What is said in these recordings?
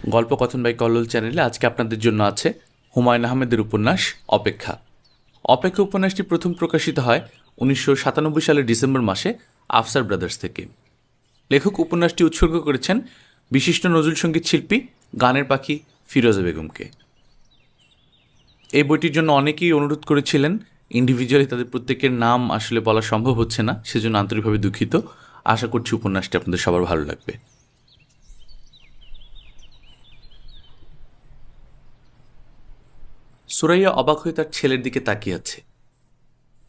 গল্পকথন by Kallol চ্যানেলে আজকে আপনাদের জন্য আছে হুমায়ুন আহমেদের উপন্যাস অপেক্ষা। অপেক্ষা উপন্যাসটি প্রথম প্রকাশিত হয় 1997 সালের ডিসেম্বর মাসে আফসার ব্রাদার্স থেকে। লেখক উপন্যাসটি উৎসর্গ করেছেন বিশিষ্ট নজরুল সঙ্গীত শিল্পী গানের পাখি ফিরোজা বেগমকে। এই বইটির জন্য অনেকেই অনুরোধ করেছিলেন, ইন্ডিভিজুয়ালি তাদের প্রত্যেকের নাম আসলে বলা সম্ভব হচ্ছে না, সেজন্য আন্তরিকভাবে দুঃখিত। আশা করছি উপন্যাসটি আপনাদের সবার ভালো লাগবে। সুরাইয়া অবাক হয়ে তার ছেলের দিকে তাকিয়ে আছে।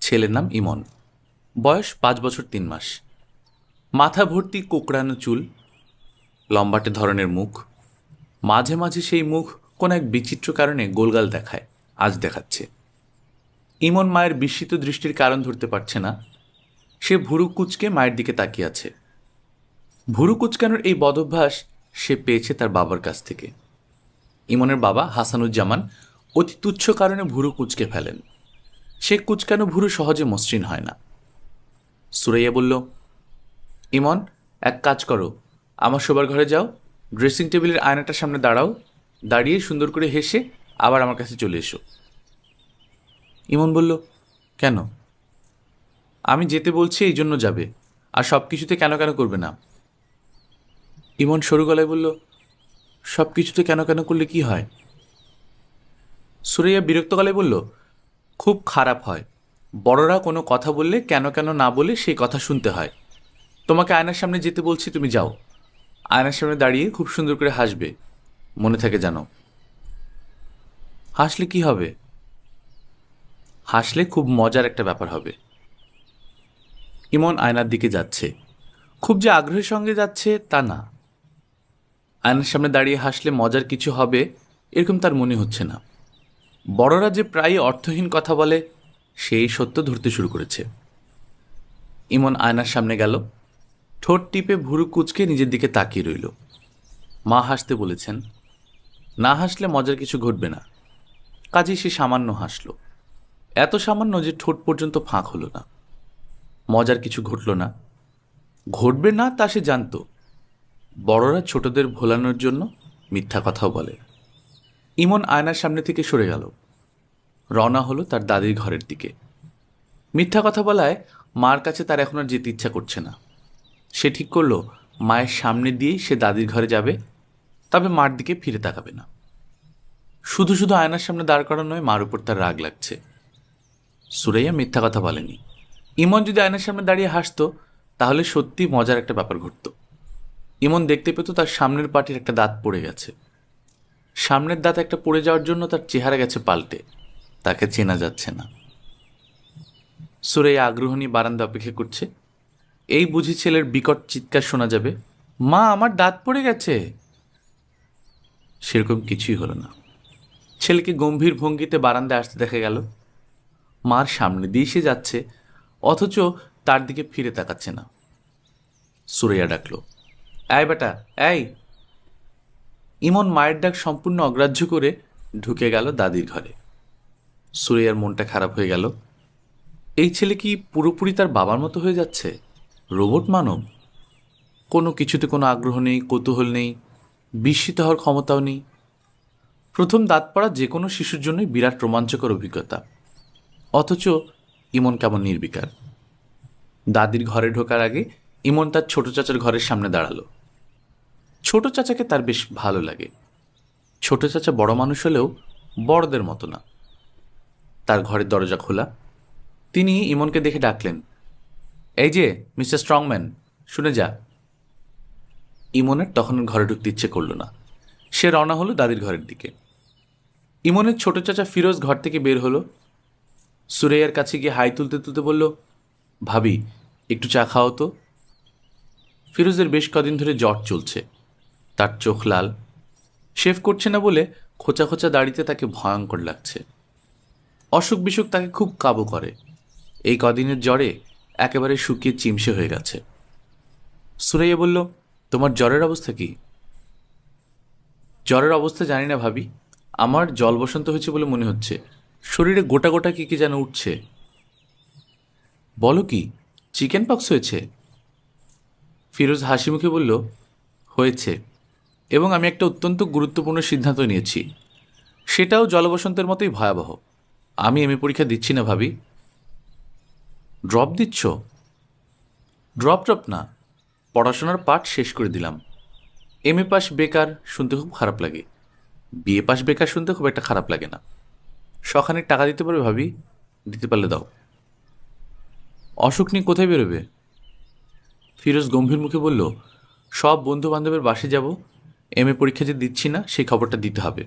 ছেলের নাম ইমন, বয়স 5 বছর 3 মাস, মাথা ভর্তি কোকড়ানো চুল, লম্বাটে ধরনের মুখ। মাঝে মাঝে সেই মুখ কোন এক বিচিত্র কারণে গোলগাল দেখায়, আজ দেখাচ্ছে। ইমন মায়ের বিস্মিত দৃষ্টির কারণ ধরতে পারছে না। সে ভুরু কুঁচকে মায়ের দিকে তাকিয়ে আছে। ভুরু কুঁচকানোর এই বদভ্যাস সে পেয়েছে তার বাবার কাছ থেকে। ইমনের বাবা হাসানুজ্জামান অতি তুচ্ছ কারণে ভুরু কুঁচকে ফেলেন। সে কুঁচকানো ভুরু সহজে মসৃণ হয় না। সুরাইয়া বলল, ইমন, এক কাজ করো, আমার শোবার ঘরে যাও, ড্রেসিং টেবিলের আয়নাটার সামনে দাঁড়াও, দাঁড়িয়ে সুন্দর করে হেসে আবার আমার কাছে চলে এসো। ইমন বলল, কেন? আমি যেতে বলছি এই জন্য যাবে, আর সব কিছুতে কেন কেন করবে না। ইমন সরু গলায় বলল, সব কিছুতে কেন কেন করলে কি হয়? সুরাইয়া বিরক্ত গলায় বলল, খুব খারাপ হয়। বড়রা কোনো কথা বললে কেন কেন না বলে সেই কথা শুনতে হয়। তোমাকে আয়নার সামনে যেতে বলছি, তুমি যাও। আয়নার সামনে দাঁড়িয়ে খুব সুন্দর করে হাসবে, মনে থাকে জানো। হাসলে কি হবে? হাসলে খুব মজার একটা ব্যাপার হবে। ইমন আয়নার দিকে যাচ্ছে, খুব যে আগ্রহের সঙ্গে যাচ্ছে তা না। আয়নার সামনে দাঁড়িয়ে হাসলে মজার কিছু হবে এরকম তার মনে হচ্ছে না। বড়রা যে প্রায় অর্থহীন কথা বলে সেই সত্য ধরতে শুরু করেছে। ইমন আয়নার সামনে গেল, ঠোঁট টিপে ভুরু কুঁচকে নিজের দিকে তাকিয়ে রইল। মা হাসতে বলেছেন, না হাসলে মজার কিছু ঘটবে না। কাজেই সে সামান্য হাসল, এত সামান্য যে ঠোঁট পর্যন্ত ফাঁক হলো না। মজার কিছু ঘটল না, ঘটবে না তা সে জানত। বড়রা ছোটদের ভোলানোর জন্য মিথ্যা কথাও বলে। ইমন আয়নার সামনে থেকে সরে গেল, রওনা হলো তার দাদির ঘরের দিকে। মিথ্যা কথা বলায় মার কাছে তার এখন আর যেতে ইচ্ছা করছে না। সে ঠিক করলো মায়ের সামনে দিয়েই সে দাদির ঘরে যাবে, তবে মার দিকে ফিরে তাকাবে না। শুধু শুধু আয়নার সামনে দাঁড় করানো নয়, মার উপর তার রাগ লাগছে। সুরাইয়া মিথ্যা কথা বলেনি। ইমন যদি আয়নার সামনে দাঁড়িয়ে হাসতো তাহলে সত্যি মজার একটা ব্যাপার ঘটত। ইমন দেখতে পেত তার সামনের পাটির একটা দাঁত পড়ে গেছে। সামনের দাঁত একটা পড়ে যাওয়ার জন্য তার চেহারা গেছে পাল্টে, তাকে চেনা যাচ্ছে না। সুরাইয়া আগ্রহ নিয়ে বারান্দা অপেক্ষা করছে। এই বুঝি ছেলের বিকট চিৎকার শোনা যাবে, মা আমার দাঁত পড়ে গেছে। সেরকম কিছুই হলো না। ছেলেকে গম্ভীর ভঙ্গিতে বারান্দায় আসতে দেখা গেল। মার সামনে দিয়ে সে যাচ্ছে, অথচ তার দিকে ফিরে তাকাচ্ছে না। সুরাইয়া ডাকলো, এই বেটা, এই। ইমন মায়ের ডাক সম্পূর্ণ অগ্রাহ্য করে ঢুকে গেল দাদির ঘরে। সুরাইয়ার মনটা খারাপ হয়ে গেল। এই ছেলে কি পুরোপুরি তার বাবার মতো হয়ে যাচ্ছে? রোবট মানব। কোনো কিছুতে কোনো আগ্রহ নেই, কৌতূহল নেই, বিস্মিত হওয়ার ক্ষমতাও নেই। প্রথম দাঁত পড়া যে কোনো শিশুর জন্যই বিরাট রোমাঞ্চকর অভিজ্ঞতা, অথচ ইমন কেমন নির্বিকার। দাদির ঘরে ঢোকার আগে ইমন তার ছোট চাচার ঘরের সামনে দাঁড়ালো। ছোট চাচাকে তার বেশ ভালো লাগে। ছোট চাচা বড় মানুষ হলেও বড়দের মতো না। তার ঘরের দরজা খোলা। তিনি ইমনকে দেখে ডাকলেন, এই যে মিস্টার স্ট্রংম্যান, শুনে যা। ইমনের তখন ঘরে ঢুকতে ইচ্ছে করল না। সে রওনা হলো দাদির ঘরের দিকে। ইমনের ছোট চাচা ফিরোজ ঘর থেকে বের হলো। সুরাইয়ার কাছে গিয়ে হাই তুলতে তুলতে বলল, ভাবি, একটু চা খাও তো। ফিরোজের বেশ কদিন ধরে জ্বর চলছে। তার চোখ লাল। শেভ করছে না বলে খোঁচা খোঁচা দাড়িতে তাকে ভয়ঙ্কর লাগছে। অসুখ বিসুখ তাকে খুব কাবু করে। এই কদিনের জ্বরে একেবারে শুকিয়ে চিমসে হয়ে গেছে। সুরাইয়া বলল, তোমার জ্বরের অবস্থা কি? জ্বরের অবস্থা জানি না ভাবি, আমার জল বসন্ত হয়েছে বলে মনে হচ্ছে। শরীরে গোটা গোটা কি কি যেন উঠছে। বলো কি, চিকেন পক্স হয়েছে? ফিরোজ হাসি মুখে বলল, হয়েছে। এবং আমি একটা অত্যন্ত গুরুত্বপূর্ণ সিদ্ধান্ত নিয়েছি, সেটাও জলবসন্তের মতোই ভয়াবহ। আমি এমএ পরীক্ষা দিচ্ছি না ভাবি। ড্রপ দিচ্ছ? ড্রপ না, পড়াশোনার পাঠ শেষ করে দিলাম। এমএ পাস বেকার শুনতে খুব খারাপ লাগে, বিএ পাস বেকার শুনতে খুব একটা খারাপ লাগে না। শখানেক টাকা দিতে পারবে ভাবি? দিতে পারলে দাও। অসুখ নিয়ে কোথায় বেরোবে? ফিরোজ গম্ভীর মুখে বলল, সব বন্ধু বান্ধবের বাসে যাব, এমএ পরীক্ষা যে দিচ্ছি না সেই খবরটা দিতে হবে,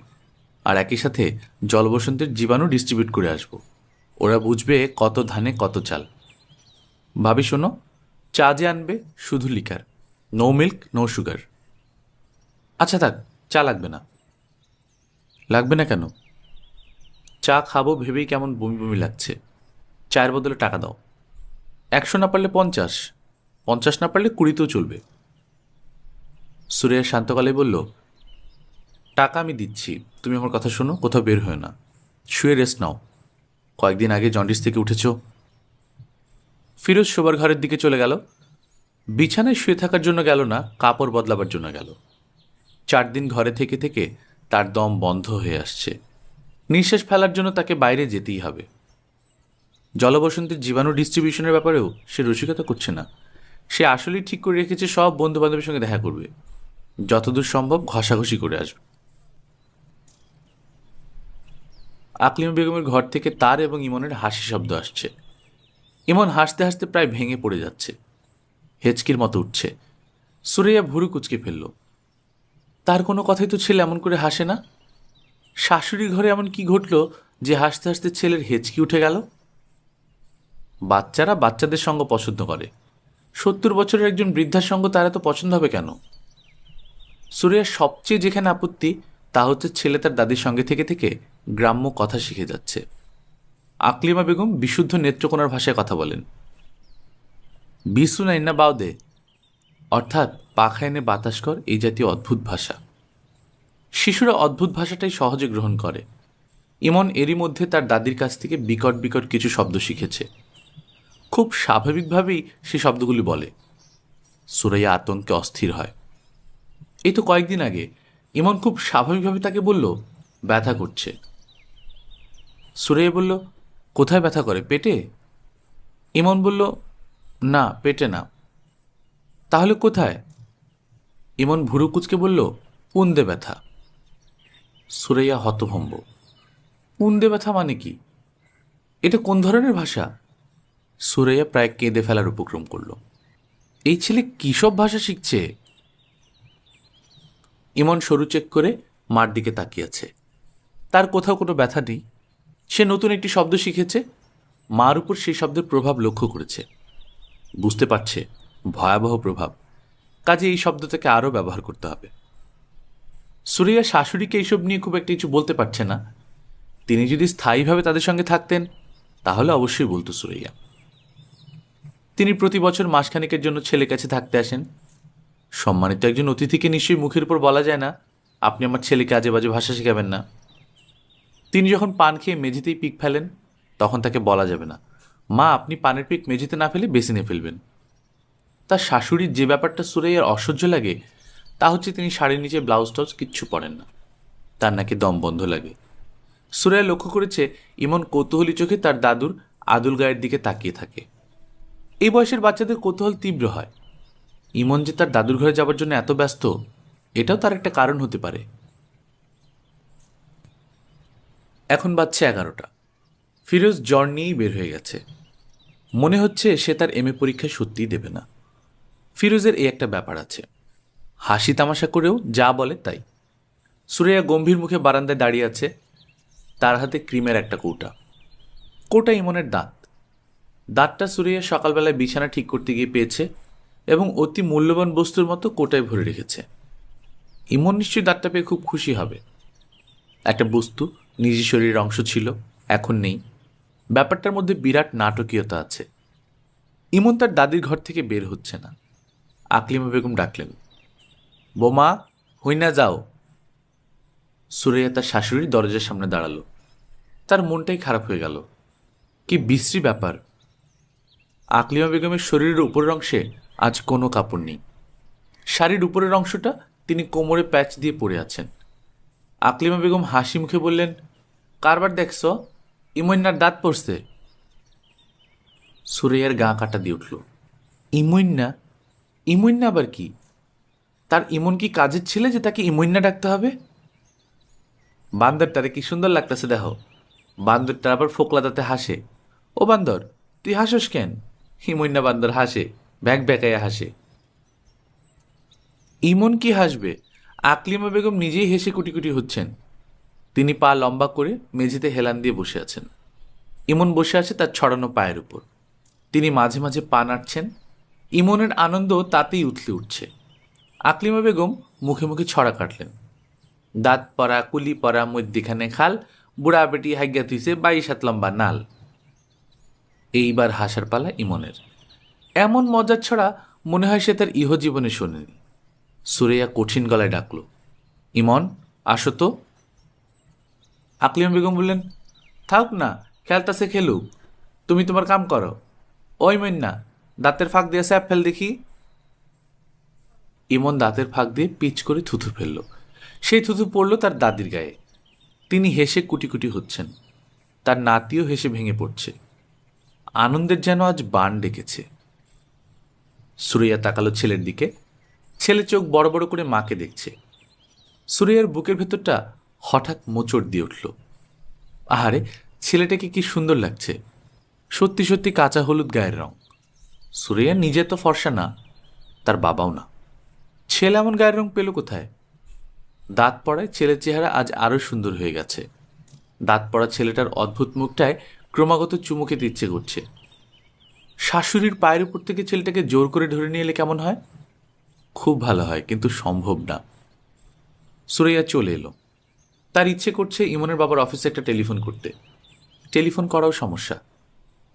আর একই সাথে জলবসন্তের জীবাণু ডিস্ট্রিবিউট করে আসব। ওরা বুঝবে কত ধানে কত চাল। ভাবি শোনো, চা যে আনবে শুধু liquor, no milk no sugar. আচ্ছা থাক, চা লাগবে না। লাগবে না কেন? চা খাবো ভেবেই কেমন বমি বমি লাগছে। চায়ের বদলে টাকা দাও। 100 না পারলে 50, 50 না পারলে 20তেও চলবে। সুরেয়া শান্ত গলায় বলল, টাকা আমি দিচ্ছি, তুমি আমার কথা শোনো, কোথাও বের হয়ে না, শুয়ে রেস্ট নাও। কয়েকদিন আগে জন্ডিস থেকে উঠেছ। ফিরোজ শোবার ঘরের দিকে চলে গেল। বিছানায় শুয়ে থাকার জন্য গেল না, কাপড় বদলাবার জন্য গেল। 4 দিন ঘরে থেকে থেকে তার দম বন্ধ হয়ে আসছে। নিঃশ্বাস ফেলার জন্য তাকে বাইরে যেতেই হবে। জলবসন্তের জীবাণু ডিস্ট্রিবিউশনের ব্যাপারেও সে রসিকতা করছে না। সে আসলেই ঠিক করে রেখেছে সব বন্ধু বান্ধবের সঙ্গে দেখা করবে, যতদূর সম্ভব ঘষাঘষি করে আসবে। আকলিমা বেগমের ঘর থেকে তার এবং ইমনের হাসি শব্দ আসছে। ইমন হাসতে হাসতে প্রায় ভেঙে পড়ে যাচ্ছে, হেঁচকির মতো উঠছে। সুরাইয়া ভুরু কুচকে ফেলল। তার কোনো কথাই তো ছেলে এমন করে হাসে না। শাশুড়ির ঘরে এমন কি ঘটল যে হাসতে হাসতে ছেলের হেঁচকি উঠে গেল? বাচ্চারা বাচ্চাদের সঙ্গ পছন্দ করে, 70 বছরের একজন বৃদ্ধার সঙ্গ তারা তো পছন্দ হবে কেন? সুরাইয়ার সবচেয়ে যেখানে আপত্তি তা হচ্ছে ছেলে তার দাদির সঙ্গে থেকে থেকে গ্রাম্য কথা শিখে যাচ্ছে। আকলিমা বেগম বিশুদ্ধ নেত্রকোনার ভাষায় কথা বলেন। বিসু নাইন্না বাউদে, অর্থাৎ পাখা এনে বাতাস কর, এই জাতীয় অদ্ভুত ভাষা। শিশুরা অদ্ভুত ভাষাটাই সহজে গ্রহণ করে। ইমন এরই মধ্যে তার দাদির কাছ থেকে বিকট বিকট কিছু শব্দ শিখেছে। খুব স্বাভাবিকভাবেই সে শব্দগুলি বলে। সুরাইয়া আতঙ্কে অস্থির হয়। এই তো কয়েকদিন আগে ইমন খুব স্বাভাবিকভাবে তাকে বলল, ব্যথা করছে। সুরাইয়া বলল, কোথায় ব্যথা করে, পেটে? ইমন বলল, না পেটে না। তাহলে কোথায়? ইমন ভুরু কুচকে বলল, পুন্দে ব্যথা। সুরাইয়া হতভম্ব। পুন্দে ব্যথা মানে কি? এটা কোন ধরনের ভাষা? সুরাইয়া প্রায় কেঁদে ফেলার উপক্রম করল। এই ছেলে কী সব ভাষা শিখছে? ইমন সরু চেক করে মার দিকে তাকিয়েছে। তার কোথাও কোনো ব্যথা নেই। সে নতুন একটি শব্দ শিখেছে, মার উপর সেই শব্দের প্রভাব লক্ষ্য করেছে, বুঝতে পারছে ভয়াবহ প্রভাব। কাজে এই শব্দটাকে আরও ব্যবহার করতে হবে। সুরাইয়া শাশুড়িকে এইসব নিয়ে খুব একটা কিছু বলতে পারছে না। তিনি যদি স্থায়ীভাবে তাদের সঙ্গে থাকতেন তাহলে অবশ্যই বলতো সুরাইয়া। তিনি প্রতি বছর মাসখানেকের জন্য ছেলের কাছে থাকতে আসেন। সম্মানিত একজন অতিথিকে নিশ্চয়ই মুখের উপর বলা যায় না, আপনি আমার ছেলেকে আজে বাজে ভাষা শেখাবেন না। তিনি যখন পান খেয়ে মেঝেতেই পিক ফেলেন তখন তাকে বলা যাবে না, মা আপনি পানের পিক মেঝেতে না ফেলে বেসিনে ফেলবেন। তার শাশুড়ির যে ব্যাপারটা সুরাইয়ার অসহ্য লাগে তা হচ্ছে তিনি শাড়ির নিচে ব্লাউজ টাউজ কিচ্ছু পরেন না, তার নাকি দম বন্ধ লাগে। সুরাইয়া লক্ষ্য করেছে ইমন কৌতূহলী চোখে তার দাদুর আদুল গায়ের দিকে তাকিয়ে থাকে। এই বয়সের বাচ্চাদের কৌতূহল তীব্র হয়। ইমন যে তার দাদুর ঘরে যাবার জন্য এত ব্যস্ত, এটাও তার একটা কারণ হতে পারে। এখন বাজছে 11টা। ফিরোজ জ্বর নিয়েই বের হয়ে গেছে। মনে হচ্ছে সে তার এমএ পরীক্ষায় সত্যিই দেবে না। ফিরোজের এই একটা ব্যাপার আছে, হাসি তামাশা করেও যা বলে তাই। সুরাইয়া গম্ভীর মুখে বারান্দায় দাঁড়িয়ে আছে, তার হাতে ক্রিমের একটা কৌটা। কৌটা ইমনের দাঁত। দাঁতটা সুরাইয়া সকালবেলায় বিছানা ঠিক করতে গিয়ে পেয়েছে এবং অতি মূল্যবান বস্তুর মতো কোটায় ভরে রেখেছে। ইমন নিশ্চয়ই দাঁতটা পেয়ে খুব খুশি হবে। একটা বস্তু নিজের শরীরের অংশ ছিল, এখন নেই। ব্যাপারটার মধ্যে বিরাট নাটকীয়তা আছে। ইমন তার দাদির ঘর থেকে বের হচ্ছে না। আকলিমা বেগম ডাকলেন, বোমা হইনা যাও। সুরাইয়া তার শাশুড়ির দরজার সামনে দাঁড়ালো। তার মনটাই খারাপ হয়ে গেল। কি বিশ্রী ব্যাপার! আকলিমা বেগমের শরীরের উপরের অংশে আজ কোনো কাপড় নেই। শাড়ির উপরের অংশটা তিনি কোমরে প্যাচ দিয়ে পড়ে আছেন। আকলিমা বেগম হাসি মুখে বললেন, কারবার দেখছ? ইমন্যার দাঁত পড়ছে। সুরাইয়ার গা কাটা দিয়ে উঠল। ইমন্যা? ইমন্যা আবার কি? তার ইমন কি কাজের ছেলে যে তাকে ইমন্যা ডাকতে হবে? বান্দরটারে কি সুন্দর লাগতেছে দেখো। বান্দরটা আবার ফোকলা দাঁতে হাসে। ও বান্দর, তুই হাসোস কেন? ইমন্যা বান্দর হাসে, ব্যাক ব্যাকাইয়া হাসে। ইমন কি হাসবে? আকলিমা বেগম নিজেই হেসে কুটি কুটি হচ্ছেন। তিনি পা লম্বা করে মেঝেতে হেলান দিয়ে বসে আছেন। ইমন বসে আছে তার ছড়ানো পায়ের উপর। তিনি মাঝে মাঝে পা নাড়ছেন। ইমনের আনন্দ তাতেই উথলে উঠছে। আকলিমা বেগম মুখে মুখে ছড়া কাটলেন। দাঁত পরা কুলি পরা মধ্যিখানে খাল, বুড়া বেটি হাইগা তুইছে 22 হাত লম্বা নাল। এইবার হাসার পালা ইমনের। এমন মজার ছড়া মনে হয় সে তার ইহজীবনে শোনেনি। সুরাইয়া কঠিন গলায় ডাকল, ইমন আসো তো। আকলিমা বেগম বললেন, থাক না, খেলতাছে খেলুক, তুমি তোমার কাম করো। ওই মন্যা, দাঁতের ফাঁক দিয়ে স্যাপ ফেল দেখি। ইমন দাঁতের ফাঁক দিয়ে পিচ করে থুথু ফেলল। সেই থুথু পড়ল তার দাদির গায়ে। তিনি হেসে কুটি কুটি হচ্ছেন। তার নাতিও হেসে ভেঙে পড়ছে। আনন্দের যেন আজ বান ডেকেছে। সুরাইয়া তাকালো ছেলের দিকে। ছেলে চোখ বড় বড় করে মাকে দেখছে। সুরাইয়ার বুকের ভেতরটা হঠাৎ মোচড় দিয়ে উঠল। আহারে, ছেলেটাকে কি সুন্দর লাগছে। সত্যি সত্যি কাঁচা হলুদ গায়ের রং। সুরাইয়া নিজে তো ফর্সা না, তার বাবাও না। ছেলে এমন গায়ের রং পেল কোথায়? দাঁত পড়ায় ছেলের চেহারা আজ আরও সুন্দর হয়ে গেছে। দাঁত পড়া ছেলেটার অদ্ভুত মুখটায় ক্রমাগত চুমু খেতে ইচ্ছে করছে। শাশুড়ির পায়ের উপর থেকে ছেলেটাকে জোর করে ধরে নিয়ে এলে কেমন হয়? খুব ভালো হয়, কিন্তু সম্ভব না। সুরাইয়া চলে এলো। তার ইচ্ছে করছে ইমনের বাবার অফিসে একটা টেলিফোন করতে। টেলিফোন করাও সমস্যা,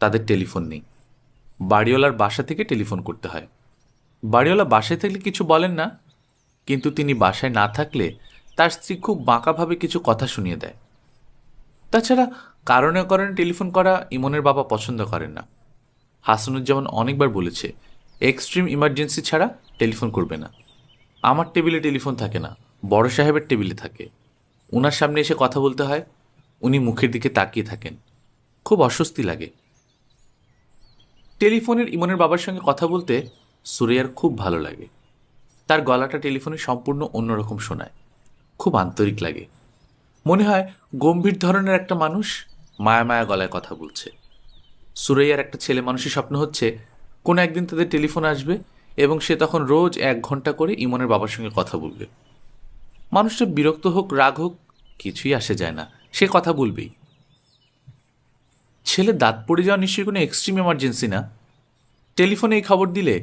তাদের টেলিফোন নেই। বাড়িওয়ালার বাসা থেকে টেলিফোন করতে হয়। বাড়িওয়ালা বাসায় থাকলে কিছু বলেন না, কিন্তু তিনি বাসায় না থাকলে তার স্ত্রী খুব বাঁকাভাবে কিছু কথা শুনিয়ে দেয়। তাছাড়া কারণে কারণে টেলিফোন করা ইমনের বাবা পছন্দ করেন না। হাসানুজ্জামান অনেকবার বলেছে, এক্সট্রিম ইমার্জেন্সি ছাড়া টেলিফোন করবে না। আমার টেবিলে টেলিফোন থাকে না, বড় সাহেবের টেবিলে থাকে। ওনার সামনে এসে কথা বলতে হয়, উনি মুখের দিকে তাকিয়ে থাকেন, খুব অস্বস্তি লাগে। টেলিফোনের ইমনের বাবার সঙ্গে কথা বলতে সুরাইয়ার খুব ভালো লাগে। তার গলাটা টেলিফোনে সম্পূর্ণ অন্যরকম শোনায়, খুব আন্তরিক লাগে। মনে হয় গম্ভীর ধরনের একটা মানুষ মায়া মায়া গলায় কথা বলছে। সুরাইয়ার একটা ছেলে মানুষের স্বপ্ন হচ্ছে কোনো একদিন তাদের টেলিফোন আসবে এবং সে তখন রোজ 1 ঘন্টা করে ইমনের বাবার সঙ্গে কথা বলবে। মানুষটা বিরক্ত হোক রাগ হোক কিছুই আসে যায় না, সে কথা বলবেই। ছেলে দাঁত পড়ে যাওয়া নিশ্চয়ই কোনো এক্সট্রিম এমার্জেন্সি না। টেলিফোনে এই খবর দিলে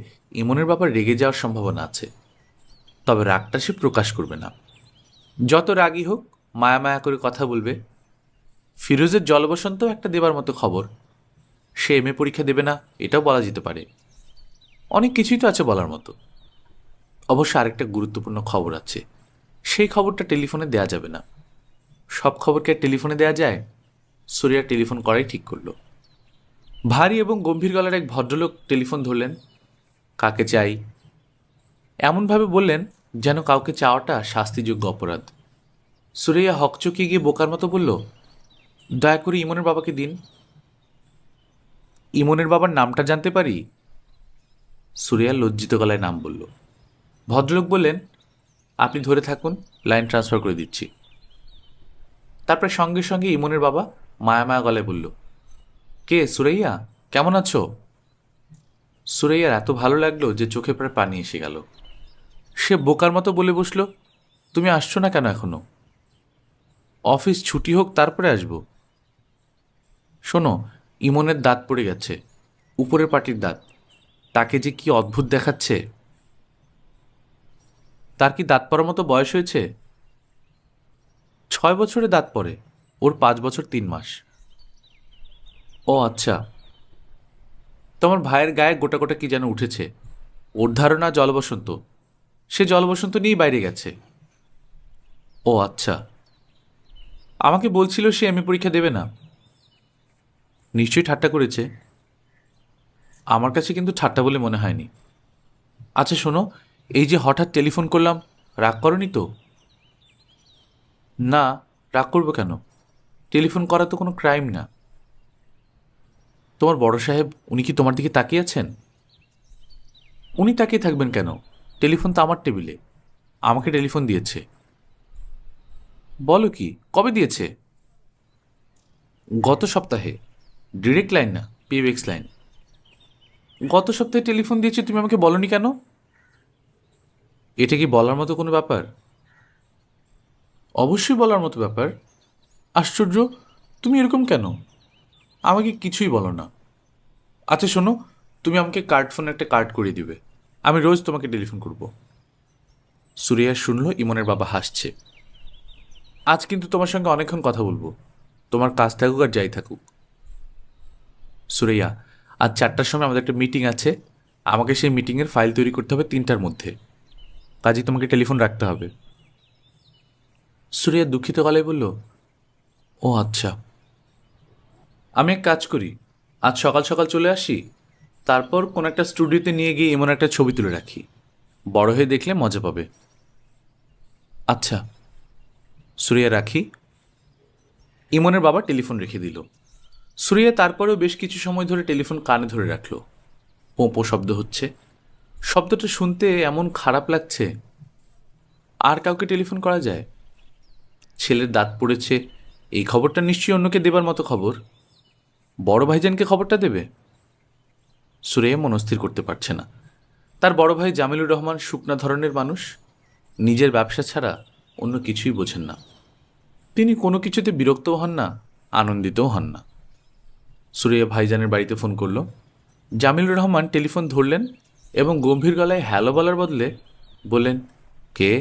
ইমনের বাবা রেগে যাওয়ার সম্ভাবনা আছে, তবে রাগটা সে প্রকাশ করবে না। যত রাগই হোক মায়া মায়া করে কথা বলবে। ফিরোজের জলবসন্ত একটা দেবার মতো খবর। সে এমএ পরীক্ষা দেবে না এটাও বলা যেতে পারে। অনেক কিছুই তো আছে বলার মতো। অবশ্য আরেকটা গুরুত্বপূর্ণ খবর আছে, সেই খবরটা টেলিফোনে দেয়া যাবে না। সব খবরকে আর টেলিফোনে দেয়া যায়? সুরিয়া টেলিফোন করাই ঠিক করলো। ভারী এবং গম্ভীর গলার এক ভদ্রলোক টেলিফোন ধরলেন। কাকে চাই? এমনভাবে বললেন যেন কাউকে চাওয়াটা শাস্তিযোগ্য অপরাধ। সুরাইয়া হকচকিয়ে গিয়ে বোকার মতো বলল, দয়া করে ইমনের বাবাকে দিন। ইমনের বাবার নামটা জানতে পারি? সুরাইয়া লজ্জিত গলায় নাম বলল। ভদ্রলোক বললেন, আপনি ধরে থাকুন, লাইন ট্রান্সফার করে দিচ্ছি। তারপর সঙ্গে সঙ্গে ইমনের বাবা মায়া মায়া গলায় বলল, কে সুরাইয়া, কেমন আছো? সুরাইয়ার এত ভালো লাগলো যে চোখে প্রায় পানি এসে গেল। সে বোকার মতো বলে বসল, তুমি আসছো না কেন এখনো? অফিস ছুটি হোক তারপরে আসবো। শোনো, ইমনের দাঁত পড়ে গেছে, উপরের পাটির দাঁত। তাকে যে কি অদ্ভুত দেখাচ্ছে। তার কি দাঁত পড়ার মতো বয়স হয়েছে? 6 বছরে দাঁত পড়ে, ওর 5 বছর 3 মাস। ও আচ্ছা। তোমার ভাইয়ের গায়ে গোটা গোটা কি যেন উঠেছে। ওর ধারণা জলবসন্ত, সে জলবসন্ত নিয়েই বাইরে গেছে। ও আচ্ছা। আমাকে বলছিল সে এমএ পরীক্ষা দেবে না। নিশ্চয়ই ঠাট্টা করেছে। আমার কাছে কিন্তু ঠাট্টা বলে মনে হয়নি। আচ্ছা শোনো, এই যে হঠাৎ টেলিফোন করলাম, রাগ করনি তো? না, রাগ করবো কেন? টেলিফোন করা তো কোনো ক্রাইম না। তোমার বড় সাহেব, উনি কি তোমার দিকে তাকিয়ে আছেন? উনি তাকিয়ে থাকবেন কেন? টেলিফোন তো আমার টেবিলে। আমাকে টেলিফোন দিয়েছে। বলো কি, কবে দিয়েছে? গত সপ্তাহে। ডিরেক্ট লাইন না, পিএক্স লাইন। গত সপ্তাহে টেলিফোন দিয়েছে, তুমি আমাকে বলনি কেন? এটা কি বলার মতো কোনো ব্যাপার? অবশ্যই বলার মতো ব্যাপার। আশ্চর্য, তুমি এরকম কেন? আমাকে কিছুই বলো না। আচ্ছা শোনো, তুমি আমাকে ফোনে একটা কার্ড করিয়ে দিবে। আমি রোজ তোমাকে টেলিফোন করব। সুরিয়া শুনল ইমনের বাবা হাসছে। আজ কিন্তু তোমার সঙ্গে অনেকক্ষণ কথা বলবো, তোমার কাজ থাকুক আর যাই থাকুক। সুরিয়া, আজ 4টার সময় আমাদের একটা মিটিং আছে। আমাকে সেই মিটিংয়ের ফাইল তৈরি করতে হবে 3টার মধ্যে। কাজেই তোমাকে টেলিফোন রাখতে হবে। সুরিয়া দুঃখিত গলায় বলল, ও আচ্ছা। আমি এক কাজ করি, আজ সকাল সকাল চলে আসি, তারপর কোন একটা স্টুডিওতে নিয়ে গিয়ে এমন একটা ছবি তুলে রাখি। বড় হয়ে দেখলে মজা পাবে। আচ্ছা। সুরিয়া, রাখি। ইমনের বাবা টেলিফোন রেখে দিল। সুরিয়া তারপরেও বেশ কিছু সময় ধরে টেলিফোন কানে ধরে রাখল। পোঁপো শব্দ হচ্ছে। শব্দটা শুনতে এমন খারাপ লাগছে। আর কাউকে টেলিফোন করা যায়? ছেলের দাঁত পড়েছে, এই খবরটা নিশ্চয়ই অন্যকে দেবার মতো খবর। বড় ভাইজানকে খবরটা দেবে? সুরিয়া মনস্থির করতে পারছে না। তার বড় ভাই জামিলুর রহমান শুকনা ধরনের মানুষ, নিজের ব্যবসা ছাড়া অন্য কিছুই বোঝেন না। তিনি কোনো কিছুতে বিরক্তও হন না, আনন্দিতও হন না। সুরিয়া ভাইজানের বাড়িতে ফোন করল। জামিলুর রহমান টেলিফোন ধরলেন এবং গম্ভীর গলায় হ্যালো বলার বদলে বললেন, কে?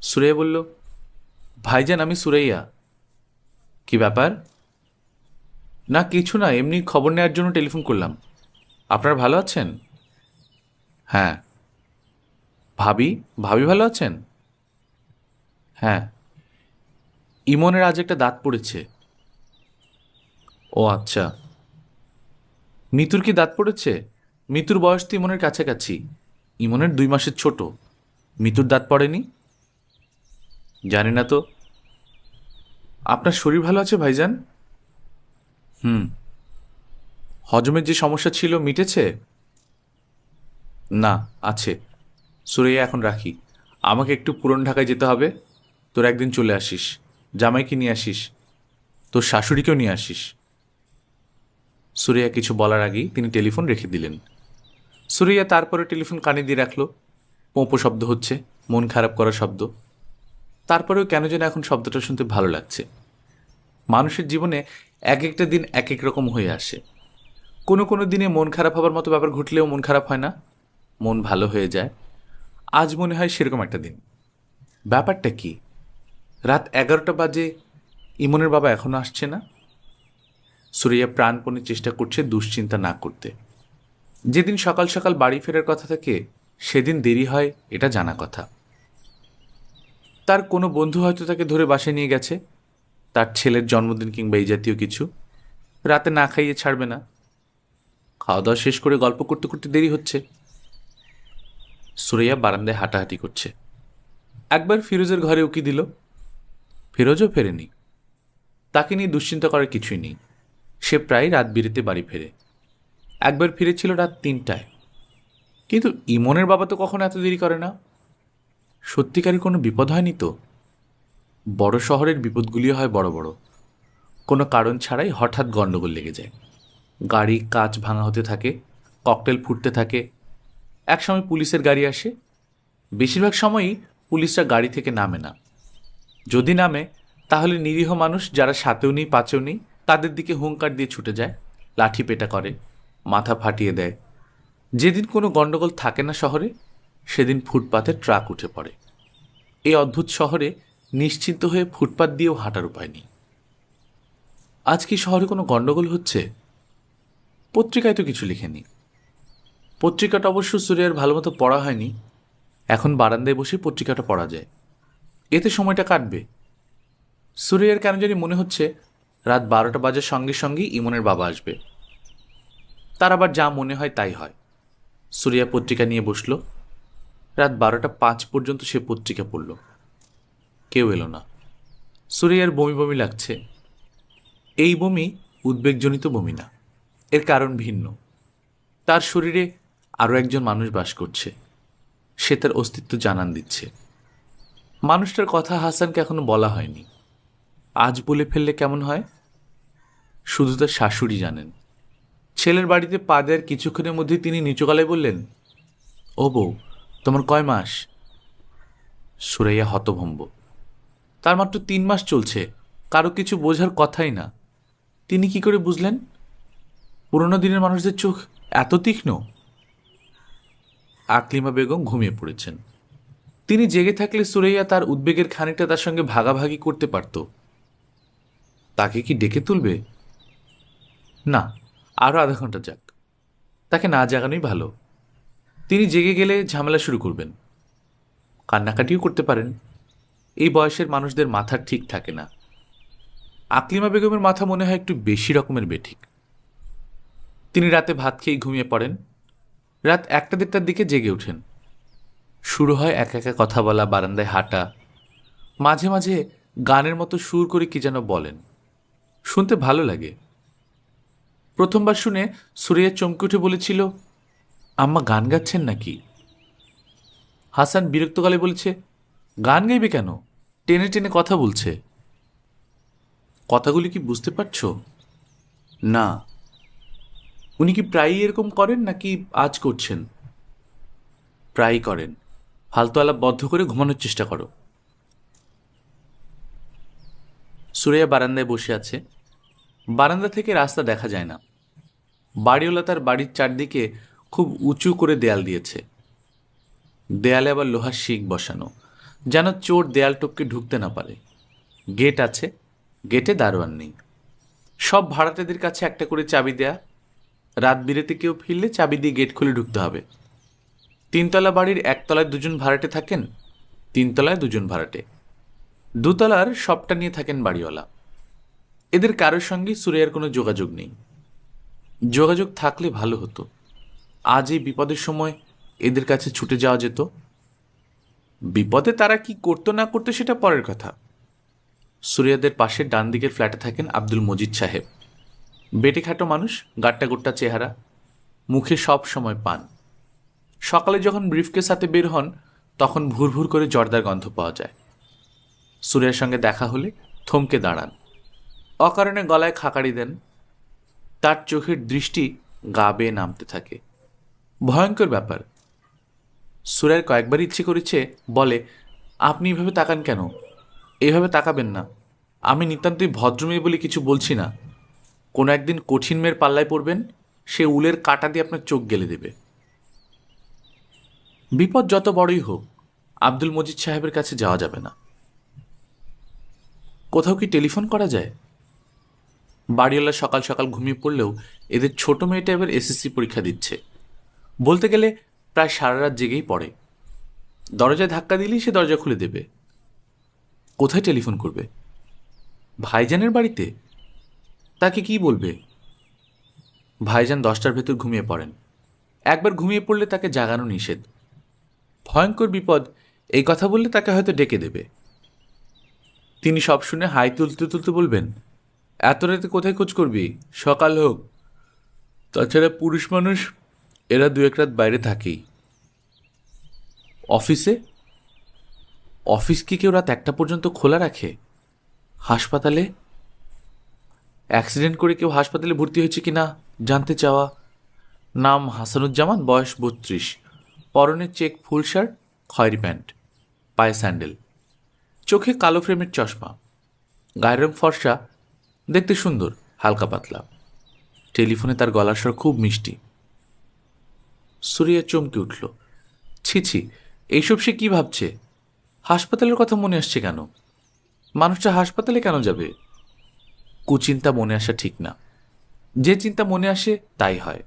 সুরাইয়া বলল, ভাইজান, আমি সুরাইয়া। কি ব্যাপার? না কিছু না, এমনি খবর নেওয়ার জন্য টেলিফোন করলাম। আপনারা ভালো আছেন? হ্যাঁ। ভাবি, ভাবি ভালো আছেন? হ্যাঁ। ইমনের আজ একটা দাঁত পড়েছে। ও আচ্ছা। মিতুর কি দাঁত পড়েছে? মিতুর বয়স তো ইমনের কাছাকাছি। ইমনের 2 মাসের ছোট। মিতুর দাঁত পড়েনি? জানি না তো। আপনার শরীর ভালো আছে ভাইজান? হুম। হজমের যে সমস্যা ছিল মিটেছে? না, আছে। সুরাইয়া, এখন রাখি। আমাকে একটু পুরন ঢাকায় যেতে হবে। তোর একদিন চলে আসিস। জামাইকে নিয়ে আসিস। তোর শাশুড়িকেও নিয়ে আসিস। সুরাইয়া কিছু বলার আগেই তিনি টেলিফোন রেখে দিলেন। সুরাইয়া তারপরে টেলিফোন কানে দিয়ে রাখল। পোঁপো শব্দ হচ্ছে, মন খারাপ করা শব্দ। তারপরেও কেন যেন এখন শব্দটা শুনতে ভালো লাগছে। মানুষের জীবনে এক একটা দিন এক এক রকম হয়ে আসে। কোনো কোনো দিনে মন খারাপ হবার মতো ব্যাপার ঘটলেও মন খারাপ হয় না, মন ভালো হয়ে যায়। আজ মনে হয় সেরকম একটা দিন। ব্যাপারটা কি? রাত 11টা বাজে, ইমনের বাবা এখনো আসছে না। সুরিয়া প্রাণপণে চেষ্টা করছে দুশ্চিন্তা না করতে। যেদিন সকাল সকাল বাড়ি ফেরার কথা থাকে সেদিন দেরি হয়, এটা জানা কথা। তার কোনো বন্ধু হয়তো তাকে ধরে বাসায় নিয়ে গেছে, তার ছেলের জন্মদিন কিংবা এই জাতীয় কিছু। রাতে না খাইয়ে ছাড়বে না। খাওয়া দাওয়া শেষ করে গল্প করতে করতে দেরি হচ্ছে। সুরাইয়া বারান্দায় হাঁটাহাঁটি করছে। একবার ফিরোজের ঘরে উকি দিল। ফিরোজও ফেরেনি। তাকে নিয়ে দুশ্চিন্তা করার কিছুই নেই। সে প্রায় রাত বিরেতে বাড়ি ফেরে। একবার ফিরেছিল রাত 3টায়। কিন্তু ইমনের বাবা তো কখনো এত দেরি করে না। সত্যিকারই কোনো বিপদ হয়নি তো? বড় শহরের বিপদগুলি হয় বড় বড়, কোনো কারণ ছাড়াই হঠাৎ গণ্ডগোল লেগে যায়। গাড়ি কাঁচ ভাঙা হতে থাকে, ককটেল ফুটতে থাকে। একসময় পুলিশের গাড়ি আসে। বেশিরভাগ সময়ই পুলিশরা গাড়ি থেকে নামে না। যদি নামে তাহলে নিরীহ মানুষ যারা সাতেও নেই পাঁচেও নেই তাদের দিকে হুঙ্কার দিয়ে ছুটে যায়, লাঠি পেটা করে, মাথা ফাটিয়ে দেয়। যেদিন কোনো গণ্ডগোল থাকে না শহরে, সেদিন ফুটপাতে ট্রাক উঠে পড়ে। এই অদ্ভুত শহরে নিশ্চিন্ত হয়ে ফুটপাত দিয়েও হাঁটার উপায় নেই। আজ কি শহরে কোনো গণ্ডগোল হচ্ছে? পত্রিকায় তো কিছু লিখেনি। পত্রিকাটা অবশ্য সুরিয়ার ভালো মতো পড়া হয়নি। এখন বারান্দায় বসে পত্রিকাটা পড়া যায়, এতে সময়টা কাটবে। সুরিয়ার কেন জানি মনে হচ্ছে রাত 12টা বাজার সঙ্গে সঙ্গেই ইমনের বাবা আসবে। তার আবার যা মনে হয় তাই হয়। সুরিয়া পত্রিকা নিয়ে বসল। রাত 12টা 5 পর্যন্ত সে পত্রিকা পড়ল। কেউ এলো না। সুরাইয়ার বমি বমি লাগছে। এই বমি উদ্বেগজনিত বমি না, এর কারণ ভিন্ন। তার শরীরে আরও একজন মানুষ বাস করছে, সে তার অস্তিত্ব জানান দিচ্ছে। মানুষটার কথা হাসানকে এখনো বলা হয়নি। আজ বলে ফেললে কেমন হয়? শুধু তার শাশুড়ি জানেন। ছেলের বাড়িতে পা দেওয়ার কিছুক্ষণের মধ্যেই তিনি নিচু গলায় বললেন, ও বউ, তোমার কয় মাস? সুরাইয়া হতভম্ব। তার মাত্র 3 মাস চলছে, কারো কিছু বোঝার কথাই না। তিনি কি করে বুঝলেন? পুরোনো দিনের মানুষদের চোখ এত তীক্ষ্ণ? আকলিমা বেগম ঘুমিয়ে পড়েছেন। তিনি জেগে থাকলে সুরাইয়া তার উদ্বেগের খানিকটা তার সঙ্গে ভাগাভাগি করতে পারত। তাকে কি ডেকে তুলবে? না, আরও আধা ঘন্টা যাক। তাকে না জাগানোই ভালো। তিনি জেগে গেলে ঝামেলা শুরু করবেন। কান্নাকাটিও করতে পারেন। এই বয়সের মানুষদের মাথা ঠিক থাকে না। আকলিমা বেগমের মাথা মনে হয় একটু বেশি রকমের বেঠিক। তিনি রাতে ভাত খেয়েই ঘুমিয়ে পড়েন। রাত 1টা-1:30টার দিকে জেগে ওঠেন। শুরু হয় একা একা কথা বলা, বারান্দায় হাঁটা। মাঝে মাঝে গানের মতো সুর করে কি যেন বলেন, শুনতে ভালো লাগে। প্রথমবার শুনে সুরাইয়া চমকে উঠে বলেছিল, আম্মা গান গাচ্ছেন নাকি? হাসান বিরক্ত গলায় বলেছে, গান গাইবে কেন? টেনে টেনে কথা বলছে। কথাগুলি কি বুঝতে পারছো? না। উনি কি প্রায়ই এরকম করেন নাকি আজ করছেন? প্রায়ই করেন। ফালতু আলাপ বদ্ধ করে ঘুমানোর চেষ্টা করো। সুরাইয়া বারান্দায় বসে আছে। বারান্দা থেকে রাস্তা দেখা যায় না। বাড়িওয়ালা তার বাড়ির চারদিকে খুব উঁচু করে দেয়াল দিয়েছে। দেয়ালে আবার লোহার শিক বসানো, যেন চোর দেয়াল টপকে ঢুকতে না পারে। গেট আছে, গেটে দারোয়ান নেই। সব ভাড়াটেদের কাছে একটা করে চাবি দেয়া। রাত বিরেতে কেউ ফিরলে চাবি দিয়ে গেট খুলে ঢুকতে হবে। 3তলা বাড়ির 1তলায় 2জন ভাড়াটে থাকেন, 3তলায় 2জন ভাড়াটে। 2তলার সবটা নিয়ে থাকেন বাড়িওয়ালা। এদের কারোর সঙ্গে সুরাইয়ার কোনো যোগাযোগ নেই। যোগাযোগ থাকলে ভালো হতো। আজ এই বিপদের সময় এদের কাছে ছুটে যাওয়া যেত। বিপদে তারা কি করতো না করতো সেটা পরের কথা। সুরাইয়াদের পাশে ডান দিকের ফ্ল্যাটে থাকেন আব্দুল মজিদ সাহেব। বেটে খাটো মানুষ, গাট্টা গোট্টা চেহারা, মুখে সব সময় পান। সকালে যখন ব্রিফকেস হাতে বের হন তখন ভুর ভুর করে জর্দার গন্ধ পাওয়া যায়। সুরাইয়ার সঙ্গে দেখা হলে থমকে দাঁড়ান, অকারণে গলায় খাকারি দেন। তার চোখের দৃষ্টি গা বেয়ে নামতে থাকে। ভয়ঙ্কর ব্যাপার। সুরাইয়ার কয়েকবার ইচ্ছে করেছে বলে, আপনি এভাবে তাকান কেন? এভাবে তাকাবেন না। আমি নিতান্তই ভদ্রমেয়ে বলে কিছু বলছি না। কোনো একদিন কঠিন মেয়ের পাল্লায় পড়বেন, সে উলের কাঁটা দিয়ে আপনার চোখ গেলে দেবে। বিপদ যত বড়ই হোক, আব্দুল মজিদ সাহেবের কাছে যাওয়া যাবে না। কোথাও কি টেলিফোন করা যায়? বাড়িওয়ালা সকাল সকাল ঘুমিয়ে পড়লেও এদের ছোট মেয়েটা এবার এসএসসি পরীক্ষা দিচ্ছে। বলতে গেলে প্রায় সারা রাত জেগেই পড়ে। দরজায় ধাক্কা দিলেই সে দরজা খুলে দেবে। কোথায় টেলিফোন করবে? ভাইজানের বাড়িতে? তাকে কি বলবে? ভাইজান 10টার ভেতর ঘুমিয়ে পড়েন। একবার ঘুমিয়ে পড়লে তাকে জাগানো নিষেধ। ভয়ঙ্কর বিপদ এই কথা বললে তাকে হয়তো ডেকে দেবে। তিনি সব শুনে হাই তুলতে তুলতে বলবেন, এত রাতে কোথায় খোঁজ করবি? সকাল হোক। তাছাড়া পুরুষ মানুষ, এরা 2-1 রাত বাইরে থাকেই। অফিসে? অফিস কি কেউ রাত 1টা পর্যন্ত খোলা রাখে? হাসপাতালে? অ্যাক্সিডেন্ট করে কেউ হাসপাতালে ভর্তি হয়েছে কি না জানতে চাওয়া। নাম হাসানুজ্জামান, বয়স 32, পরনে চেক ফুল শার্ট, খয়েরি প্যান্ট, পায়ে স্যান্ডেল, চোখে কালো ফ্রেমের চশমা, গায়ের রং ফর্সা, দেখতে সুন্দর, হালকা পাতলা। টেলিফোনে তার গলার স্বর খুব মিষ্টি। সুরাইয়া চমকে উঠল। ছি ছি, এইসব সে কি ভাবছে? হাসপাতালের কথা মনে আসছে কেন? মানুষটা হাসপাতালে কেন যাবে? কুচিন্তা মনে আসা ঠিক না। যে চিন্তা মনে আসে তাই হয়।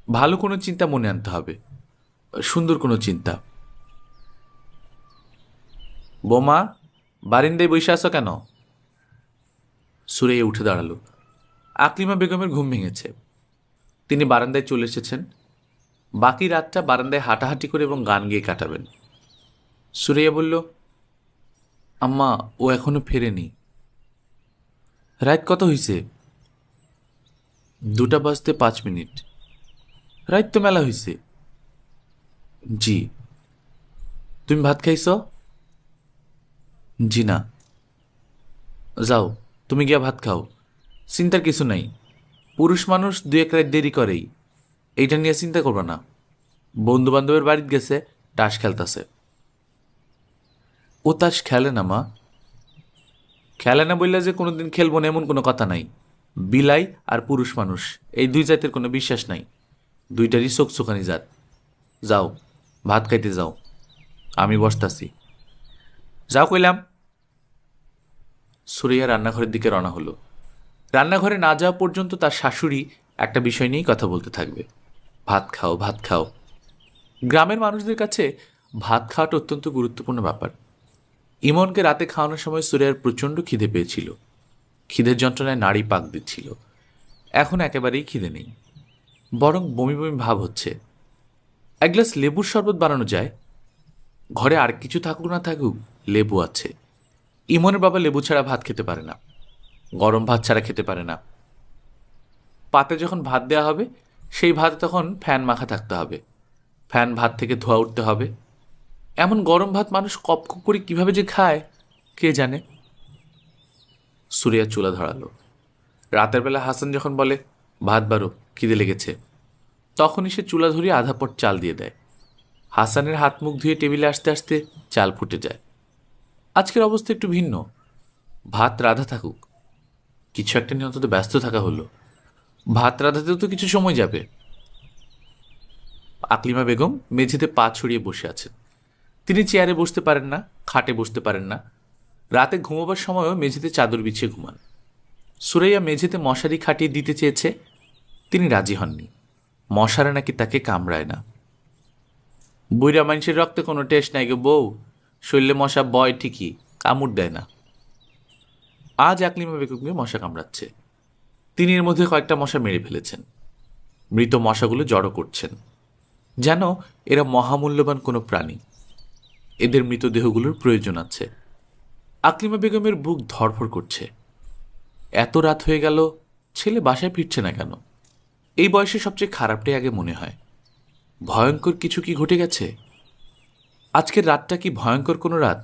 ভালো কোনো চিন্তা মনে আনতে হবে, সুন্দর কোনো চিন্তা। বোমা, বারিন্দায় বসে আসো কেন? সুরাইয়া উঠে দাঁড়ালো। আকলিমা বেগমের ঘুম ভেঙেছে। তিনি বারান্দায় চলে এসেছেন। বাকি রাতটা বারান্দায় হাঁটাহাঁটি করে এবং গান গেয়ে কাটাবেন। সুরাইয়া বলল, আম্মা, ও এখনো ফেরেনি। রাত কত হইছে? 2:05। রাত তো মেলা হইছে। জি। তুমি ভাত খাইছ? জি না। যাও, তুমি গিয়া ভাত খাও। চিন্তার কিছু নাই। পুরুষ মানুষ 2-1 রাত দেরি করেই। এইটা নিয়ে চিন্তা করবা না। বন্ধু বান্ধবের বাড়িতে গেছে, তাস খেলতেছে। ও তাস খেলে না মা। খেলে না বললে যে কোনোদিন খেলবো না এমন কোনো কথা নাই। বিলাই আর পুরুষ মানুষ এই দুই জাতের কোনো বিশ্বাস নাই। দুইটারই চোখচোখানি জাত। যাও, ভাত খাইতে যাও। আমি বসতাছি। যাও কইলাম। সুরাইয়া রান্নাঘরের দিকে রওনা হলো। রান্নাঘরে না যাওয়া পর্যন্ত তার শাশুড়ি একটা বিষয় নিয়েই কথা বলতে থাকবে। ভাত খাও, ভাত খাও। গ্রামের মানুষদের কাছে ভাত খাওয়াটা অত্যন্ত গুরুত্বপূর্ণ ব্যাপার। ইমনকে রাতে খাওয়ানোর সময় সুরাইয়ার প্রচণ্ড খিদে পেয়েছিল। খিদের যন্ত্রণায় নাড়ি পাক দিচ্ছিল। এখন একেবারেই খিদে নেই, বরং বমি বমি ভাব হচ্ছে। এক গ্লাস লেবুর শরবত বানানো যায়। ঘরে আর কিছু থাকুক না থাকুক, লেবু আছে। ইমনের বাবা লেবু ছাড়া ভাত খেতে পারে না, গরম ভাত ছাড়া খেতে পারে না। পাতে যখন ভাত দেওয়া হবে, সেই ভাতে তখন ফ্যান মাখা থাকতে হবে। ফ্যান ভাত থেকে ধোয়া উঠতে হবে। এমন গরম ভাত মানুষ কপ কপ করে কীভাবে যে খায় কে জানে। সুরিয়া চুলা ধরালো। রাতের বেলা হাসান যখন বলে, ভাত বারো, খিদে লেগেছে, তখনই সে চুলা ধরিয়ে আধা পট চাল দিয়ে দেয়। হাসানের হাত মুখ ধুয়ে টেবিলে আসতে আসতে চাল ফুটে যায়। আজকের অবস্থা একটু ভিন্ন। ভাত রাধা থাকুক, কিছু একটা নিয়ে অন্তত ব্যস্ত থাকা হলো। ভাত রাধাতেও তো কিছু সময় যাবে। আকলিমা বেগম মেঝেতে পা ছড়িয়ে বসে আছেন। তিনি চেয়ারে বসতে পারেন না, খাটে বসতে পারেন না। রাতে ঘুমোবার সময়ও মেঝেতে চাদর বিছিয়ে ঘুমান। সুরাইয়া মেঝেতে মশারি খাটিয়ে দিতে চেয়েছে, তিনি রাজি হননি। মশারা নাকি তাকে কামড়ায় না। বুইরা মানুষের রক্তে কোনো টেস্ট নাই গো বউ, শরীরে মশা বয় ঠিকই, কামড় দেয় না। আজ আকলিমা বেগমকে মশা কামড়াচ্ছে। তিনি এর মধ্যে কয়েকটা মশা মেরে ফেলেছেন। মৃত মশাগুলো জড়ো করছেন, যেন এরা মহামূল্যবান কোনো প্রাণী। এদের মৃতদেহগুলোর প্রয়োজন আছে। আকলিমা বেগমের বুক ধড়ফড় করছে। এত রাত হয়ে গেল, ছেলে বাসায় ফিরছে না কেন? এই বয়সে সবচেয়ে খারাপটাই আগে মনে হয়। ভয়ঙ্কর কিছু কি ঘটে গেছে? আজকের রাতটা কি ভয়ঙ্কর কোনো রাত?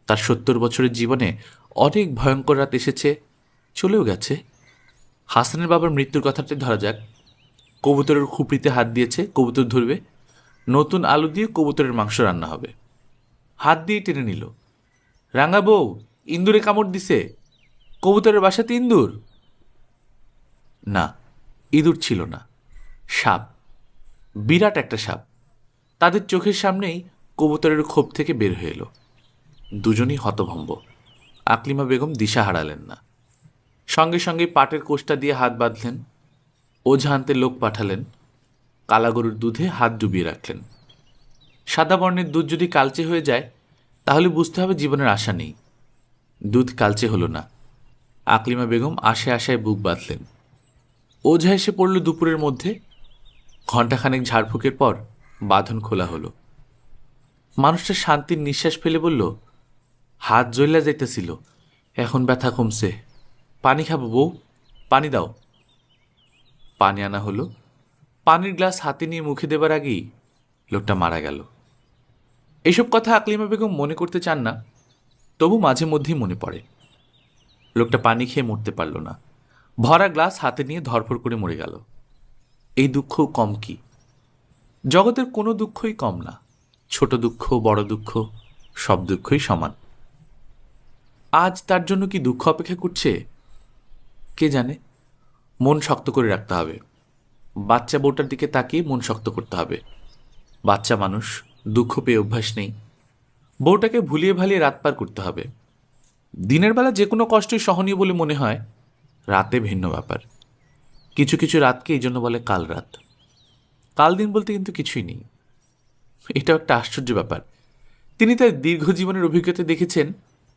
তার 70 বছরের জীবনে অনেক ভয়ঙ্কর রাত এসেছে, চলেও গেছে। হাসানের বাবার মৃত্যুর কথাটি ধরা যাক। কবুতরের খুপড়িতে হাত দিয়েছে, কবুতর ধরবে। নতুন আলু দিয়ে কবুতরের মাংস রান্না হবে। হাত দিয়ে টেনে নিল। রাঙা বউ, ইন্দুরে কামড় দিছে। কবুতরের বাসাতে ইন্দুর? না, ইঁদুর ছিল না, সাপ। বিরাট একটা সাপ। তাদের চোখের সামনেই কবুতরের খোপ থেকে বের হয়ে এলো। দুজনই হতভম্ব। আকলিমা বেগম দিশা হারালেন না। সঙ্গে সঙ্গে পাটের কোষ্টা দিয়ে হাত বাঁধলেন। ওঝা আনতে লোক পাঠালেন। কালাগরুর দুধে হাত ডুবিয়ে রাখলেন। সাদা বর্ণের দুধ যদি কালচে হয়ে যায়, তাহলে বুঝতে হবে জীবনের আশা নেই। দুধ কালচে হলো না। আকলিমা বেগম আশায় আশায় বুক বাঁধলেন। ওঝা এসে পড়ল দুপুরের মধ্যে। ঘণ্টাখানেক ঝাড়ফুঁকের পর বাঁধন খোলা হলো। মানুষটা শান্তির নিঃশ্বাস ফেলে বলল, হাত জ্বলা যাইতেছিল, এখন ব্যথা কমছে। পানি খাবো বউ, পানি দাও। পানি আনা হলো। পানির গ্লাস হাতে নিয়ে মুখে দেবার আগেই লোকটা মারা গেল। এইসব কথা আকলিমা বেগম মনে করতে চান না, তবু মাঝে মধ্যেই মনে পড়ে। লোকটা পানি খেয়ে মরতে পারল না, ভরা গ্লাস হাতে নিয়ে ধরফর করে মরে গেল। এই দুঃখ কম কি? জগতের কোনো দুঃখই কম না। ছোট দুঃখ, বড় দুঃখ, সব দুঃখই সমান। আজ তার জন্য কি দুঃখ অপেক্ষা করছে কে জানে। মন শক্ত করে রাখতে হবে। বাচ্চা বউটার দিকে তাকিয়ে মন শক্ত করতে হবে। বাচ্চা মানুষ, দুঃখ পেয়ে অভ্যাস নেই। বউটাকে ভুলিয়ে ভালিয়ে রাত পার করতে হবে। দিনের বেলা যে কোনো কষ্টই সহনীয় বলে মনে হয়, রাতে ভিন্ন ব্যাপার। কিছু কিছু রাতকে এই জন্য বলে কাল রাত। কাল দিন বলতে কিন্তু কিছুই নেই। এটা একটা আশ্চর্য ব্যাপার। তিনি তার দীর্ঘ জীবনের অভিজ্ঞতা দেখেছেন,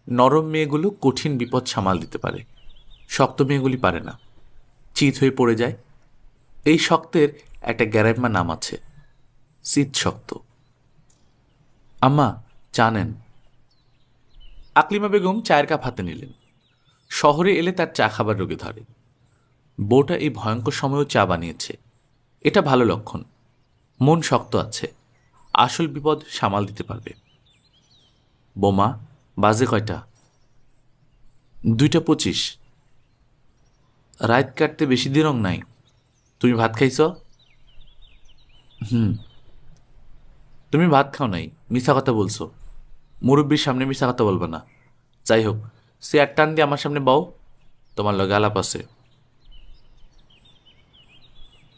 নরম মেয়েগুলো কঠিন বিপদ সামাল দিতে পারে, শক্ত মেয়েগুলি পারে না, চিত হয়ে পড়ে যায়। এই শক্তের একটা গ্যারাইমা নাম আছে, শীত শক্ত। আম্মা, চা নেন। আকলিমা বেগম চায়ের কাপ হাতে নিলেন। শহরে এলে তার চা খাবার রোগে ধরে। বউটা এই ভয়ঙ্কর সময়েও চা বানিয়েছে, এটা ভালো লক্ষণ। মন শক্ত আছে, আসল বিপদ সামাল দিতে পারবে। বোমা, বাজে কয়টা? 2:25। রাত কাটতে বেশি দিনও নাই। তুমি ভাত খাইছ? তুমি ভাত খাও নাই, মিথ্যা কথা বলছো। মুরব্বীর সামনে মিথ্যা কথা বলবে না। যাই হোক, সে এক টান দিয়ে আমার সামনে বাও, তোমার লগে আলাপ আছে।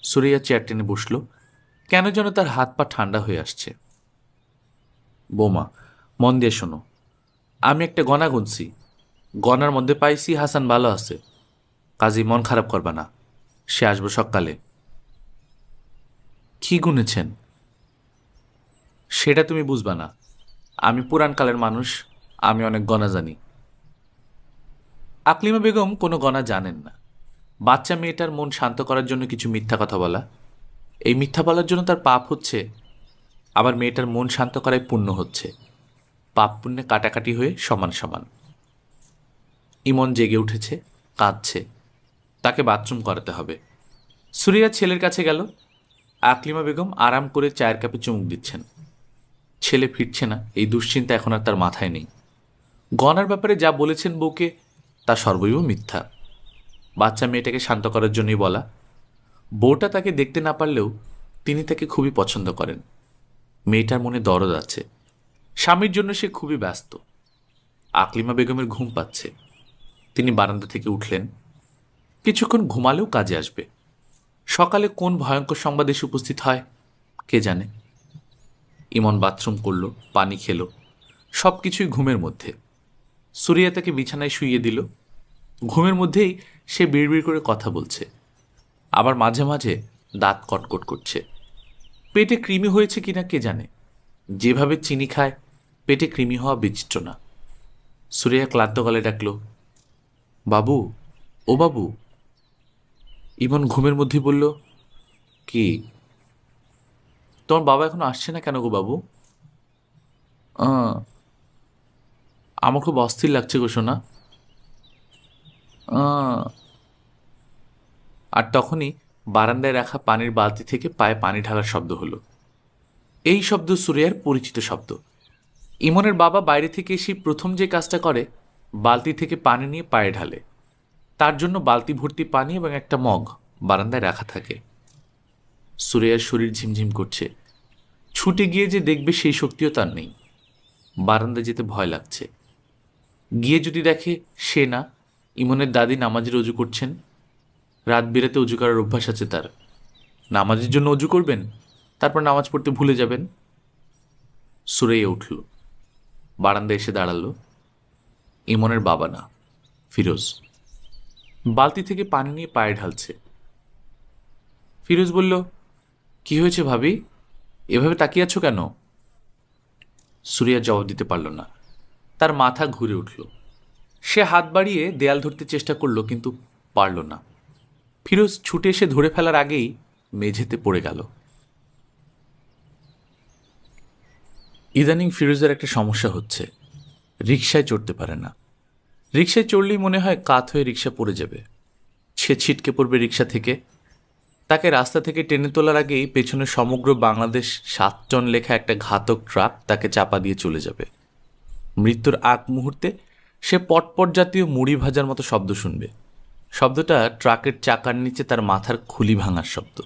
সুরিয়া চেয়ার টেনে বসল, কেন যেন তার হাত পা ঠান্ডা হয়ে আসছে। বোমা, মন দিয়ে শোনো, আমি একটা গণা গুনছি, গনার মধ্যে পাইছি হাসান ভালো আছে, কাজী মন খারাপ করবা না, সে আসবো সকালে। কি গুনেছেন? সেটা তুমি বুঝবা না, আমি পুরানকালের মানুষ, আমি অনেক গণা জানি। আকলিমা বেগম কোনো গণা জানেন না। বাচ্চা মেয়েটার মন শান্ত করার জন্য কিছু মিথ্যা কথা বলা, এই মিথ্যা বলার জন্য তার পাপ হচ্ছে, আবার মেয়েটার মন শান্ত করায় পুণ্য হচ্ছে। পাপ পুণ্যে কাটাকাটি হয়ে সমান সমান। ইমন জেগে উঠেছে, কাঁদছে, তাকে বাথরুম করাতে হবে। সুরিয়া ছেলের কাছে গেল। আকলিমা বেগম আরাম করে চায়ের কাপে চুমুক দিচ্ছেন। ছেলে ফিরছে না, এই দুশ্চিন্তা এখন আর তার মাথায় নেই। গনার ব্যাপারে যা বলেছেন বউকে, তা সর্বৈব মিথ্যা। বাচ্চা মেয়েটাকে শান্ত করার জন্যই বলা। বউটা তাকে দেখতে না পারলেও তিনি তাকে খুবই পছন্দ করেন। মেয়েটার মনে দরদ আছে, স্বামীর জন্য সে খুবই ব্যস্ত। আকলিমা বেগমের ঘুম পাচ্ছে, তিনি বারান্দা থেকে উঠলেন। কিছুক্ষণ ঘুমালেও কাজে আসবে। সকালে কোন ভয়ঙ্কর সংবাদ এসে উপস্থিত হয় কে জানে। ইমন বাথরুম করল, পানি খেল, সব কিছুই ঘুমের মধ্যে। সুরিয়া তাকে বিছানায় শুইয়ে দিল। ঘুমের মধ্যেই সে বিড়বিড় করে কথা বলছে, আবার মাঝে মাঝে দাঁত কটকট করছে। পেটে কৃমি হয়েছে কিনা কে জানে। যেভাবে চিনি খায়, পেটে কৃমি হওয়া বিচিত্র না। সুরিয়া ক্লান্ত গলায় ডাকল, বাবু, ও বাবু। ইমন ঘুমের মধ্যে বলল, কি? তোমার বাবা এখনো আসছে না কেন গো বাবু? আমার খুব অস্থির লাগছে গো সোনা। আর তখনই বারান্দায় রাখা পানির বালতি থেকে পায়ে পানি ঢালার শব্দ হলো। এই শব্দ সুরিয়ার পরিচিত শব্দ। ইমনের বাবা বাইরে থেকে এসে প্রথম যে কাজটা করে, বালতি থেকে পানি নিয়ে পায়ে ঢালে। তার জন্য বালতি ভর্তি পানি এবং একটা মগ বারান্দায় রাখা থাকে। সুরিয়ার শরীর ঝিমঝিম করছে। ছুটে গিয়ে যে দেখবে সেই শক্তিও তার নেই। বারান্দায় যেতে ভয় লাগছে। গিয়ে যদি দেখে সে না, ইমনের দাদি নামাজের অজু করছেন। রাত বিরাতে অজু করার অভ্যাস আছে তার। নামাজের জন্য অজু করবেন, তারপর নামাজ পড়তে ভুলে যাবেন। সুরাইয়া উঠল, বারান্দায় এসে দাঁড়ালো। ইমনের বাবা না, ফিরোজ বালতি থেকে পানি নিয়ে পায়ে ঢালছে। ফিরোজ বলল, কি হয়েছে ভাবি, এভাবে তাকিয়ে আছো কেন? সুরিয়া জবাব দিতে পারল না। তার মাথা ঘুরে উঠল। সে হাত বাড়িয়ে দেয়াল ধরতে চেষ্টা করলো, কিন্তু পারল না। ফিরোজ ছুটে এসে ধরে ফেলার আগেই মেঝেতে পড়ে গেল। ইদানিং ফিরোজের একটা সমস্যা হচ্ছে, রিকশায় চড়তে পারে না। রিকশায় চড়লেই মনে হয় কাত হয়ে রিকশা পড়ে যাবে। সে ছিটকে পড়বে রিকশা থেকে। তাকে রাস্তা থেকে টেনে তোলার আগেই পেছনে সমগ্র বাংলাদেশ 7 টন লেখা একটা ঘাতক ট্রাক তাকে চাপা দিয়ে চলে যাবে। মৃত্যুর আগ মুহূর্তে সে পটপট জাতীয় মুড়ি ভাজার মতো শব্দ শুনবে। শব্দটা ট্রাকের চাকার নিচে তার মাথার খুলি ভাঙার শব্দ।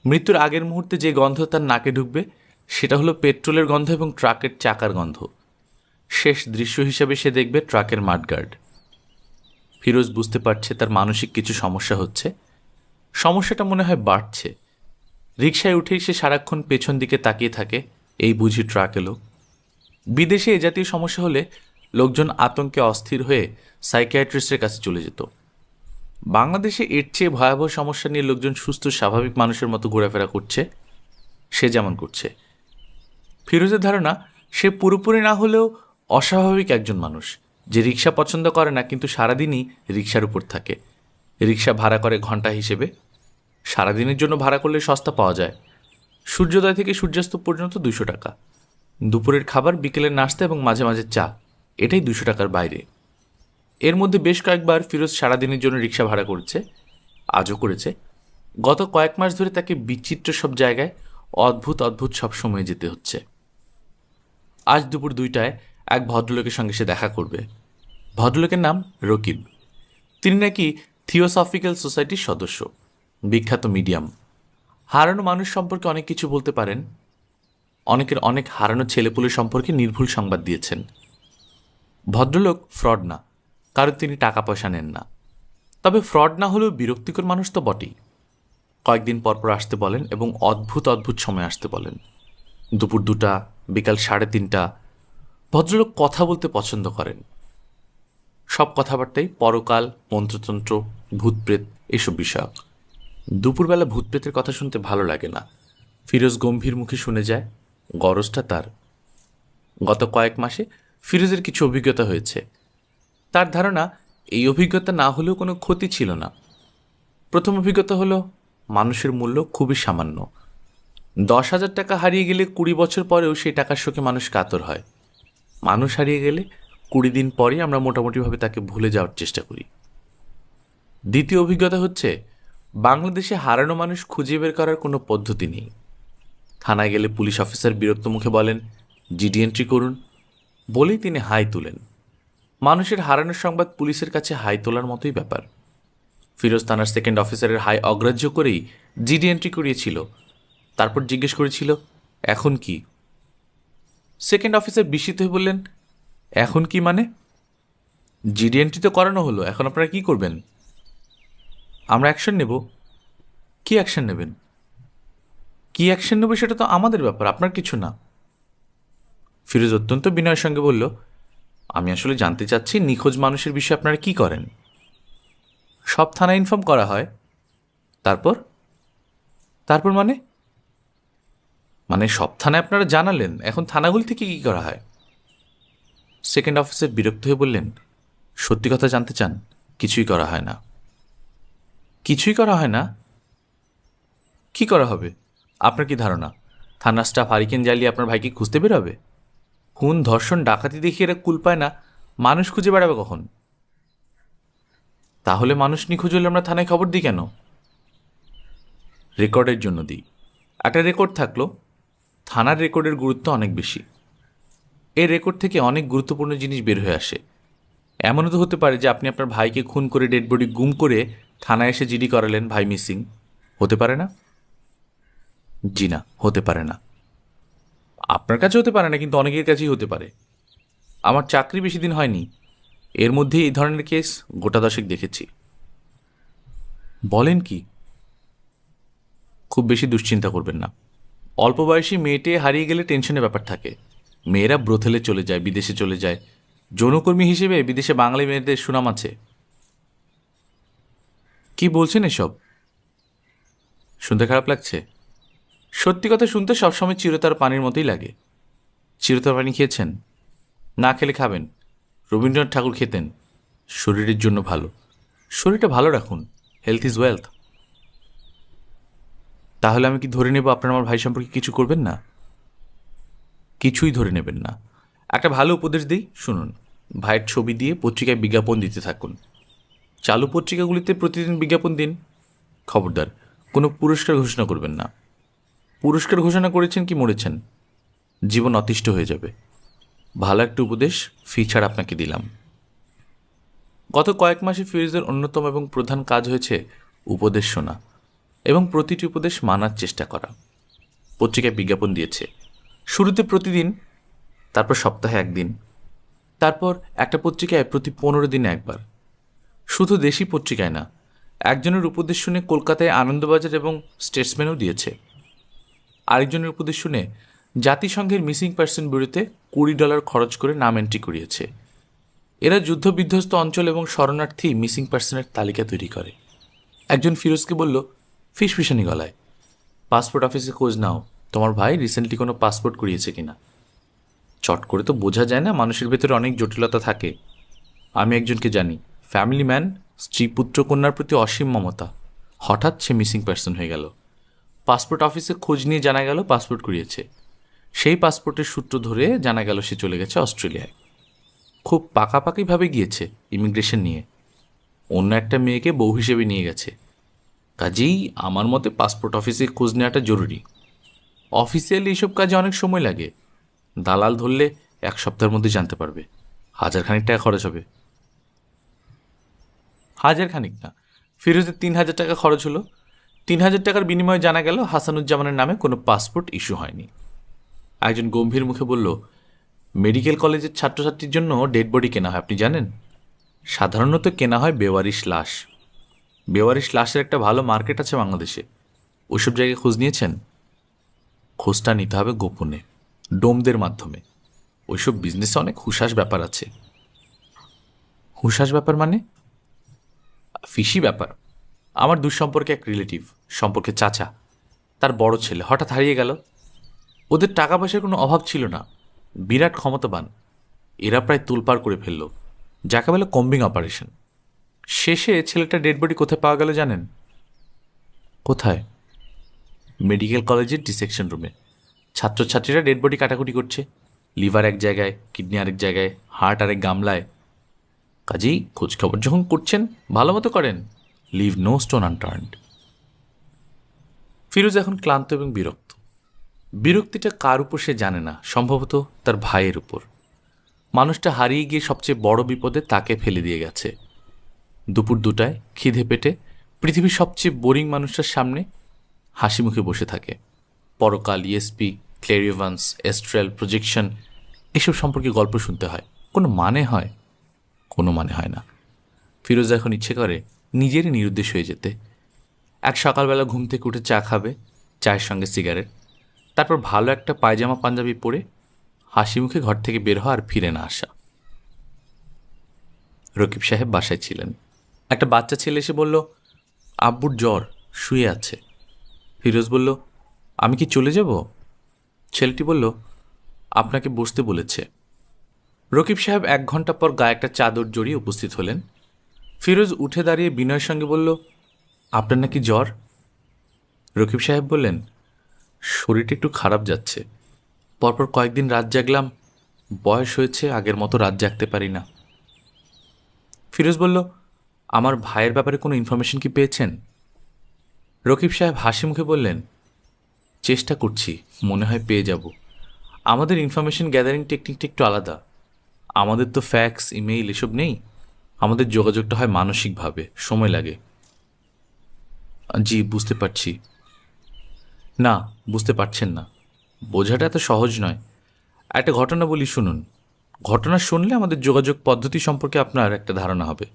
মৃত্যুর আগের মুহূর্তে যে গন্ধ তার নাকে ঢুকবে, সেটা হলো পেট্রোলের গন্ধ এবং ট্রাকের চাকার গন্ধ। শেষ দৃশ্য হিসেবে সে দেখবে ট্রাকের মাডগার্ড। ফিরোজ বুঝতে পারছে তার মানসিক কিছু সমস্যা হচ্ছে। সমস্যাটা মনে হয় বাড়ছে। রিকশায় উঠেই সে সারাক্ষণ পেছন দিকে তাকিয়ে থাকে, এই বুঝি ট্রাক এলো। বিদেশে এ জাতীয় সমস্যা হলে লোকজন আতঙ্কে অস্থির হয়ে সাইকিয়াট্রিস্টের কাছে চলে যেত। বাংলাদেশে এর চেয়ে ভয়াবহ সমস্যা নিয়ে লোকজন সুস্থ স্বাভাবিক মানুষের মতো ঘোরাফেরা করছে, সে যেমন করছে। ফিরোজের ধারণা সে পুরোপুরি না হলেও অস্বাভাবিক একজন মানুষ, যে রিক্সা পছন্দ করে না, কিন্তু সারাদিনই রিক্সার উপর থাকে। রিক্সা ভাড়া করে ঘন্টা হিসেবে। সারাদিনের জন্য ভাড়া করলে সস্তা পাওয়া যায়। সূর্যোদয় থেকে সূর্যাস্ত পর্যন্ত 200 টাকা। দুপুরের খাবার, বিকেলের নাস্তা এবং মাঝে মাঝে চা, এটাই 200 টাকার বাইরে। এর মধ্যে বেশ কয়েকবার ফিরোজ সারাদিনের জন্য রিক্সা ভাড়া করেছে, আজও করেছে। গত কয়েক মাস ধরে তাকে বিচিত্র সব জায়গায় অদ্ভুত অদ্ভুত সব সময়ে যেতে হচ্ছে। আজ দুপুর 2টায় এক ভদ্রলোকের সঙ্গে সে দেখা করবে। ভদ্রলোকের নাম রকিব। তিনি নাকি থিওসফিক্যাল সোসাইটির সদস্য, বিখ্যাত মিডিয়াম। হারানো মানুষ সম্পর্কে অনেক কিছু বলতে পারেন। অনেকের অনেক হারানো ছেলেপুলে সম্পর্কে নির্ভুল সংবাদ দিয়েছেন। ভদ্রলোক ফ্রড না, কারণ তিনি টাকা পয়সা নেন না। তবে ফ্রড না হলেও বিরক্তিকর মানুষ তো বটেই। কয়েকদিন পরপর আসতে বলেন এবং অদ্ভুত অদ্ভুত সময় আসতে বলেন। দুপুর 2টা, বিকাল 3:30। ভদ্রলোক কথা বলতে পছন্দ করেন। সব কথাবার্তাই পরকাল, মন্ত্রতন্ত্র, ভূতপ্রেত এসব বিষয়ক। দুপুরবেলা ভূতপ্রেতের কথা শুনতে ভালো লাগে না। ফিরোজ গম্ভীর মুখে শুনে যায়। গরজটা তার। গত কয়েক মাসে ফিরোজের কিছু অভিজ্ঞতা হয়েছে। তার ধারণা এই অভিজ্ঞতা না হলেও কোনো ক্ষতি ছিল না। প্রথম অভিজ্ঞতা হলো মানুষের মূল্য খুবই সামান্য। 10,000 টাকা হারিয়ে গেলে 20 বছর পরেও সেই টাকার শোকে মানুষ কাতর হয়। মানুষ হারিয়ে গেলে 20 দিন পরেই আমরা মোটামুটিভাবে তাকে ভুলে যাওয়ার চেষ্টা করি। দ্বিতীয় অভিজ্ঞতা হচ্ছে বাংলাদেশে হারানো মানুষ খুঁজে বের করার কোনো পদ্ধতি নেই। থানায় গেলে পুলিশ অফিসার বিরক্ত মুখে বলেন, জিডি এন্ট্রি করুন, বলেই তিনি হাই তুলেন। মানুষের হারানোর সংবাদ পুলিশের কাছে হাই তোলার মতোই ব্যাপার। ফিরোজ থানার সেকেন্ড অফিসারের হাই অগ্রাহ্য করেই জিডি এন্ট্রি করিয়েছিল। তারপর জিজ্ঞেস করেছিল, এখন কি? সেকেন্ড অফিসার বিস্মিত হয়ে বললেন, এখন কি মানে? জিডি এন্ট্রি তো করানো হলো, এখন আপনারা কি করবেন? আমরা অ্যাকশন নেব। কি অ্যাকশন নেবেন? কি অ্যাকশন নেব সেটা তো আমাদের ব্যাপার, আপনার কিছু না। ফিরোজ অত্যন্ত বিনয়ের সঙ্গে বলল, আমি আসলে জানতে চাচ্ছি নিখোঁজ মানুষের বিষয়ে আপনারা কি করেন? সব থানায় ইনফর্ম করা হয়। তারপর? তারপর মানে? মানে সব থানায় আপনারা জানালেন, এখন থানাগুলি থেকে কি করা হয়? সেকেন্ড অফিসার বিরক্ত হয়ে বললেন, সত্যি কথা জানতে চান? কিছুই করা হয় না। কিছুই করা হয় না? কি করা হবে? আপনার কি ধারণা থানার স্টাফ হারিকেন জ্বালিয়ে আপনার ভাইকে খুঁজতে বেরোবে? খুন, ধর্ষণ, ডাকাতি দেখিয়ে এরা কুল পায় না, মানুষ খুঁজে বেড়াবে কখন? তাহলে মানুষ নিখোঁজ হলে আমরা থানায় খবর দিই কেন? রেকর্ডের জন্য দিই। একটা রেকর্ড থাকলো। থানার রেকর্ডের গুরুত্ব অনেক বেশি। এই রেকর্ড থেকে অনেক গুরুত্বপূর্ণ জিনিস বের হয়ে আসে। এমনও তো হতে পারে যে আপনি আপনার ভাইকে খুন করে ডেড বডি গুম করে থানায় এসে জিডি করালেন, ভাই মিসিং। হতে পারে না? জি না, হতে পারে না। আপনার কাছে হতে পারে না, কিন্তু অনেকের কাছেই হতে পারে। আমার চাকরি বেশি দিন হয়নি, এর মধ্যে এই ধরনের কেস গোটা 10 দেখেছি। বলেন কি? খুব বেশি দুশ্চিন্তা করবেন না। অল্প বয়সী মেয়েটে হারিয়ে গেলে টেনশনের ব্যাপার থাকে। মেয়েরা ব্রোথেলে চলে যায়, বিদেশে চলে যায়। যৌনকর্মী হিসেবে বিদেশে বাঙালি মেয়েদের সুনাম আছে। কি বলছেন এসব? শুনতে খারাপ লাগছে? সত্যি কথা শুনতে সবসময় চিরতার পানির মতোই লাগে। চিরতার পানি খেয়েছেন? না খেলে খাবেন। রবীন্দ্রনাথ ঠাকুর খেতেন। শরীরের জন্য ভালো। শরীরটা ভালো রাখুন, হেলথ ইজ ওয়েলথ। তাহলে আমি কি ধরে নেব আপনার আমার ভাই সম্পর্কে কিছু করবেন না? কিছুই ধরে নেবেন না। একটা ভালো উপদেশ দিই, শুনুন। ভাইয়ের ছবি দিয়ে পত্রিকায় বিজ্ঞাপন দিতে থাকুন। চালু পত্রিকাগুলিতে প্রতিদিন বিজ্ঞাপন দিন। খবরদার, কোনো পুরস্কার ঘোষণা করবেন না। পুরস্কার ঘোষণা করেছেন কি মরেছেন, জীবন অতিষ্ঠ হয়ে যাবে। ভালো একটা উপদেশ ফি ছাড়া আপনাকে দিলাম। গত কয়েক মাসে ফিরোজের অন্যতম এবং প্রধান কাজ হয়েছে উপদেশ শোনা এবং প্রতিটি উপদেশ মানার চেষ্টা করা। পত্রিকায় বিজ্ঞাপন দিয়েছে, শুরুতে প্রতিদিন, তারপর সপ্তাহে 1 দিন, তারপর একটা পত্রিকায় প্রতি 15 দিনে একবার। শুধু দেশি পত্রিকায় না, একজনের উপদেশ শুনে কলকাতায় আনন্দবাজার এবং স্টেটসম্যানও দিয়েছে। আরেকজনের উপদেশ শুনে জাতিসংঘের মিসিং পার্সন ব্যুরোতে $20 খরচ করে নাম এন্ট্রি করিয়েছে। এরা যুদ্ধবিধ্বস্ত অঞ্চল এবং শরণার্থী মিসিং পার্সনের তালিকা তৈরি করে। একজন ফিরোজকে বলল ফিসফিসানি গলায়, পাসপোর্ট অফিসে খোঁজ নাও, তোমার ভাই রিসেন্টলি কোনো পাসপোর্ট করিয়েছে কিনা। চট করে তো বোঝা যায় না, মানুষের ভেতরে অনেক জটিলতা থাকে। আমি একজনকে জানি, ফ্যামিলি ম্যান, স্ত্রী পুত্র কন্যার প্রতি অসীম মমতা, হঠাৎ সে মিসিং পার্সন হয়ে গেল। পাসপোর্ট অফিসে খোঁজ নিয়ে জানা গেল পাসপোর্ট কুড়িয়েছে। সেই পাসপোর্টের সূত্র ধরে জানা গেল সে চলে গেছে অস্ট্রেলিয়ায়। খুব পাকাপাকিভাবে গিয়েছে ইমিগ্রেশন নিয়ে, অন্য একটা মেয়েকে বউ হিসেবে নিয়ে গেছে। কাজেই আমার মতে পাসপোর্ট অফিসে খোঁজ নেওয়াটা জরুরি। অফিসিয়ালি এইসব কাজে অনেক সময় লাগে, দালাল ধরলে 1 সপ্তাহের মধ্যে জানতে পারবে। 1000 টাকা খরচ হবে। 1000 না, ফিরোজের 3000 টাকা খরচ হলো। 3000 টাকার বিনিময়ে জানা গেল হাসানুজ্জামানের নামে কোনো পাসপোর্ট ইস্যু হয়নি। একজন গম্ভীর মুখে বলল, মেডিকেল কলেজের ছাত্রছাত্রীর জন্য ডেড বডি কেনা হয়, আপনি জানেন? সাধারণত কেনা হয় বেওয়ারিশ লাশ। বেওয়ারিশ লাশের একটা ভালো মার্কেট আছে বাংলাদেশে। ওইসব জায়গায় খোঁজ নিয়েছেন? খোঁজটা নিতে হবে গোপনে, ডোমদের মাধ্যমে। ওইসব বিজনেসে অনেক হুঁশাস ব্যাপার আছে। হুঁশাস ব্যাপার মানে? ফিশি ব্যাপার। আমার দুঃসম্পর্কে এক রিলেটিভ, সম্পর্কে চাচা, তার বড় ছেলে হঠাৎ হারিয়ে গেল। ওদের টাকা পয়সার কোনো অভাব ছিল না, বিরাট ক্ষমতাবান। এরা প্রায় তোলপাড় করে ফেলল, যাকে বলে কম্বিং অপারেশন। শেষে ছেলেটা ডেড বডি কোথায় পাওয়া গেল জানেন? কোথায়? মেডিকেল কলেজের ডিসেকশন রুমে। ছাত্রছাত্রীরা ডেড বডি কাটাকুটি করছে, লিভার এক জায়গায়, কিডনি আরেক জায়গায়, হার্ট আরেক গামলায়। কাজেই খোঁজখবর যখন করছেন ভালো মতো করেন, leave no stone unturned. Firoz এখন ক্লান্ত এবং বিরক্ত। বিরক্তিটা কার উপর সে জানে না, সম্ভবত তার ভাইয়ের উপর। মানুষটা হারিয়ে গিয়ে সবচেয়ে বড় বিপদে তাকে ফেলে দিয়ে গেছে। দুপুর 2টায় খিদে পেটে পৃথিবীর সবচেয়ে বোরিং মানুষটার সামনে হাসি মুখে বসে থাকে। পরকাল, ইএসপি, ক্লেরিভান্স, এস্ট্রেল, প্রজেকশন, এসব সম্পর্কে গল্প শুনতে হয়। কোনো মানে হয়? কোনো মানে হয় না। ফিরোজ এখন ইচ্ছে করে নিজেরই নিরুদ্দেশ হয়ে যেতে। এক সকালবেলা ঘুম থেকে উঠে চা খাবে, চায়ের সঙ্গে সিগারেট, তারপর ভালো একটা পায়জামা পাঞ্জাবি পরে হাসি মুখে ঘর থেকে বের হওয়া আর ফিরে না আসা। রকিব সাহেব বাসায় ছিলেন। একটা বাচ্চা ছেলে এসে বলল, আব্বুর জ্বর, শুয়ে আছে। ফিরোজ বলল, আমি কি চলে যাব? ছেলেটি বলল, আপনাকে বসতে বলেছে। রকিব সাহেব 1 ঘন্টা পর গায়ে একটা চাদর জড়িয়ে উপস্থিত হলেন। ফিরোজ উঠে দাঁড়িয়ে বিনয়ের সঙ্গে বলল, আপনার নাকি জ্বর? রকিব সাহেব বললেন, শরীরটা একটু খারাপ যাচ্ছে, পরপর কয়েকদিন রাত জাগলাম, বয়স হয়েছে, আগের মতো রাত জাগতে পারি না। ফিরোজ বলল, আমার ভাইয়ের ব্যাপারে কোনো ইনফরমেশন কি পেয়েছেন? রকিব সাহেব হাসি মুখে বললেন, চেষ্টা করছি, মনে হয় পেয়ে যাব। আমাদের ইনফরমেশন গ্যাদারিং টেকনিকটা একটু আলাদা। আমাদের তো ফ্যাক্স, ইমেইল এসব নেই। আমাদের যোগাযোগটা হয় মানসিকভাবে, সময় লাগে। জি, বুঝতে পারছি। না, বুঝতে পারছেন না, বোঝাটা এত সহজ নয়। একটা ঘটনা বলি, শুনুন। ঘটনা শুনলে আমাদের যোগাযোগ পদ্ধতি সম্পর্কে আপনার একটা ধারণা হবে।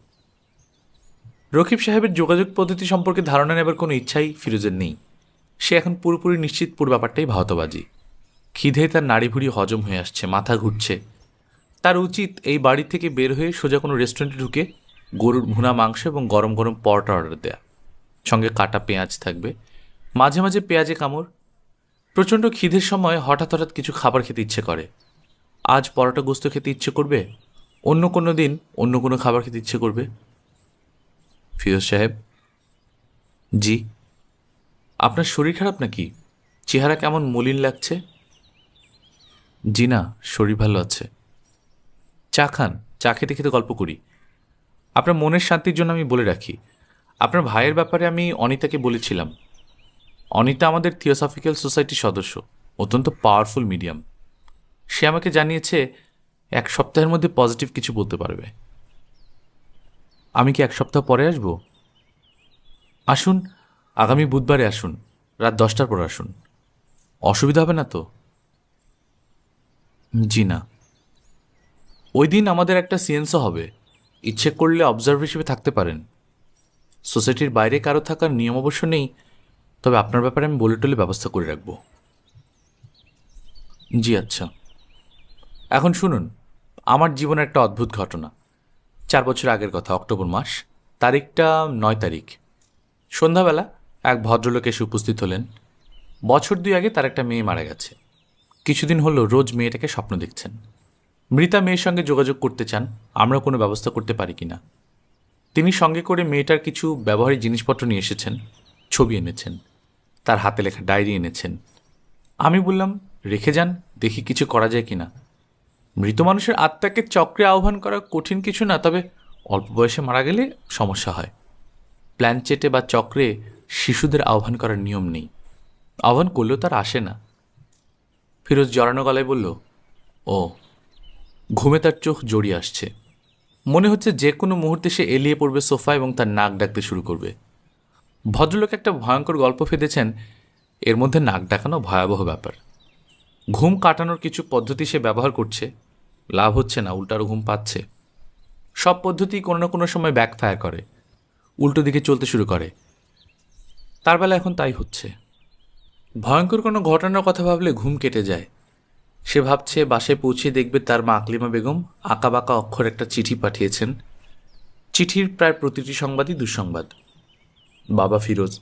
রকিব সাহেবের যোগাযোগ পদ্ধতি সম্পর্কে ধারণা নেবার কোনো ইচ্ছাই ফিরোজের নেই। সে এখন পুরোপুরি নিশ্চিত পুরো ব্যাপারটাই ভাওতাবাজি। খিদে তার নাড়িভুড়ি হজম হয়ে আসছে, মাথা ঘুরছে। তার উচিত এই বাড়ি থেকে বের হয়ে সোজা কোনো রেস্টুরেন্টে ঢুকে গরুর ভুনা মাংস এবং গরম গরম পরোটা অর্ডার দেয়া, সঙ্গে কাটা পেঁয়াজ থাকবে, মাঝে মাঝে পেঁয়াজে কামড়। প্রচণ্ড খিদের সময় হঠাৎ হঠাৎ কিছু খাবার খেতে ইচ্ছে করে। আজ পরোটা গোস্ত খেতে ইচ্ছে করবে, অন্য কোনো দিন অন্য কোনো খাবার খেতে ইচ্ছে করবে। ফিরোজ সাহেব। জি। আপনার শরীর খারাপ নাকি? চেহারা কেমন মলিন লাগছে। জি না, শরীর ভালো আছে। চা খান, চা খেতে খেতে গল্প করি। আপনার মনের শান্তির জন্য আমি বলে রাখি, আপনার ভাইয়ের ব্যাপারে আমি অনিতাকে বলেছিলাম। অনিতা আমাদের থিওসফিক্যাল সোসাইটির সদস্য, অত্যন্ত পাওয়ারফুল মিডিয়াম। সে আমাকে জানিয়েছে 1 সপ্তাহের মধ্যে পজিটিভ কিছু বলতে পারবে। আমি কি 1 সপ্তাহ পরে আসব? আসুন, আগামী বুধবারে আসুন, রাত 10টার পর আসুন। অসুবিধা হবে না তো? জি না। ওই দিন আমাদের একটা সিয়েন্সও হবে, ইচ্ছে করলে অবজার্ভার হিসেবে থাকতে পারেন। সোসাইটির বাইরে কারো থাকার নিয়ম অবশ্য নেই, তবে আপনার ব্যাপারে আমি বলে টলে ব্যবস্থা করে রাখব। জি আচ্ছা। এখন শুনুন, আমার জীবনে একটা অদ্ভুত ঘটনা। 4 বছর আগের কথা, অক্টোবর মাস, তারিখটা 9 তারিখ। সন্ধ্যাবেলা এক ভদ্রলোক এসে উপস্থিত হলেন। বছর 2 আগে তার একটা মেয়ে মারা গেছে। কিছুদিন হলো রোজ মেয়েটাকে স্বপ্ন দেখছেন। মৃতা মেয়ের সঙ্গে যোগাযোগ করতে চান, আমরা কোনো ব্যবস্থা করতে পারি কিনা। তিনি সঙ্গে করে মেয়েটার কিছু ব্যবহারিক জিনিসপত্র নিয়ে এসেছেন, ছবি এনেছেন, তার হাতে লেখা ডায়েরি এনেছেন। আমি বললাম, রেখে যান, দেখি কিছু করা যায় কিনা। মৃত মানুষের আত্মাকে চক্রে আহ্বান করা কঠিন কিছু না, তবে অল্প বয়সে মারা গেলে সমস্যা হয়। প্ল্যানচেটে বা চক্রে শিশুদের আহ্বান করার নিয়ম নেই, আহ্বান করলেও তার আসে না। ফিরোজ জড়ানো গলায় বলল, ও। ঘুমে তার চোখ জড়িয়ে আসছে, মনে হচ্ছে যে কোনো মুহূর্তে সে এলিয়ে পড়বে সোফা এবং তার নাক ডাকতে শুরু করবে। ভদ্রলোক একটা ভয়ঙ্কর গল্প ফেঁদেছেন, এর মধ্যে নাক ডাকানো ভয়াবহ ব্যাপার। ঘুম কাটানোর কিছু পদ্ধতি সে ব্যবহার করছে, লাভ হচ্ছে না, উল্টারও ঘুম পাচ্ছে। সব পদ্ধতি কোনো না কোনো সময় ব্যাকফায়ার করে, উল্টো দিকে চলতে শুরু করে। তার বেলা এখন তাই হচ্ছে। ভয়ঙ্কর কোনো ঘটনার কথা ভাবলে ঘুম কেটে যায়। সে ভাবছে বাসায় পৌঁছে দেখবে তার মা আকলিমা বেগম আঁকাবাঁকা অক্ষর একটা চিঠি পাঠিয়েছেন। চিঠির প্রায় প্রতিটি সংবাদই দুঃসংবাদ। বাবা ফিরোজ,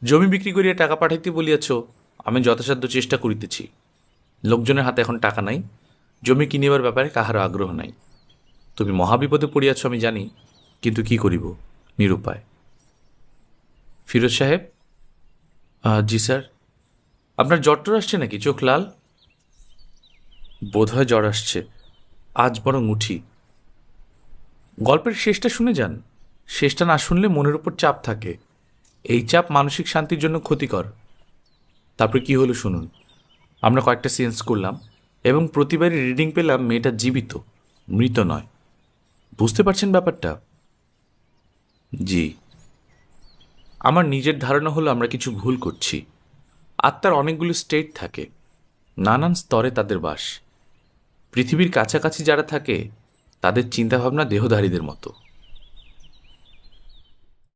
জমি বিক্রি করিয়া টাকা পাঠাইতে বলিয়াছ, আমি যথাসাধ্য চেষ্টা করিতেছি। লোকজনের হাতে এখন টাকা নাই, জমি কিনিবার ব্যাপারে কাহারও আগ্রহ নাই। তুমি মহাবিপদে পড়িয়াছ আমি জানি, কিন্তু কি করিব, নিরুপায়। ফিরোজ সাহেব। জি স্যার। আপনার জ্বর আসছে নাকি? চোখ লাল। বোধহয় জ্বর আসছে, আজ বরং উঠি। গল্পের শেষটা শুনে যান, শেষটা না শুনলে মনের উপর চাপ থাকে, এই চাপ মানসিক শান্তির জন্য ক্ষতিকর। তারপরে কি হলো শুনুন। আমরা কয়েকটা সেন্স করলাম এবং প্রতিবারই রিডিং পেলাম মেয়েটা জীবিত, মৃত নয়। বুঝতে পারছেন ব্যাপারটা? জি। আমার নিজের ধারণা হলো আমরা কিছু ভুল করছি। আত্মার অনেকগুলো স্টেট থাকে, নানান স্তরে তাদের বাস। পৃথিবীর কাছাকাছি যারা থাকে তাদের চিন্তাভাবনা দেহধারীদের মতো।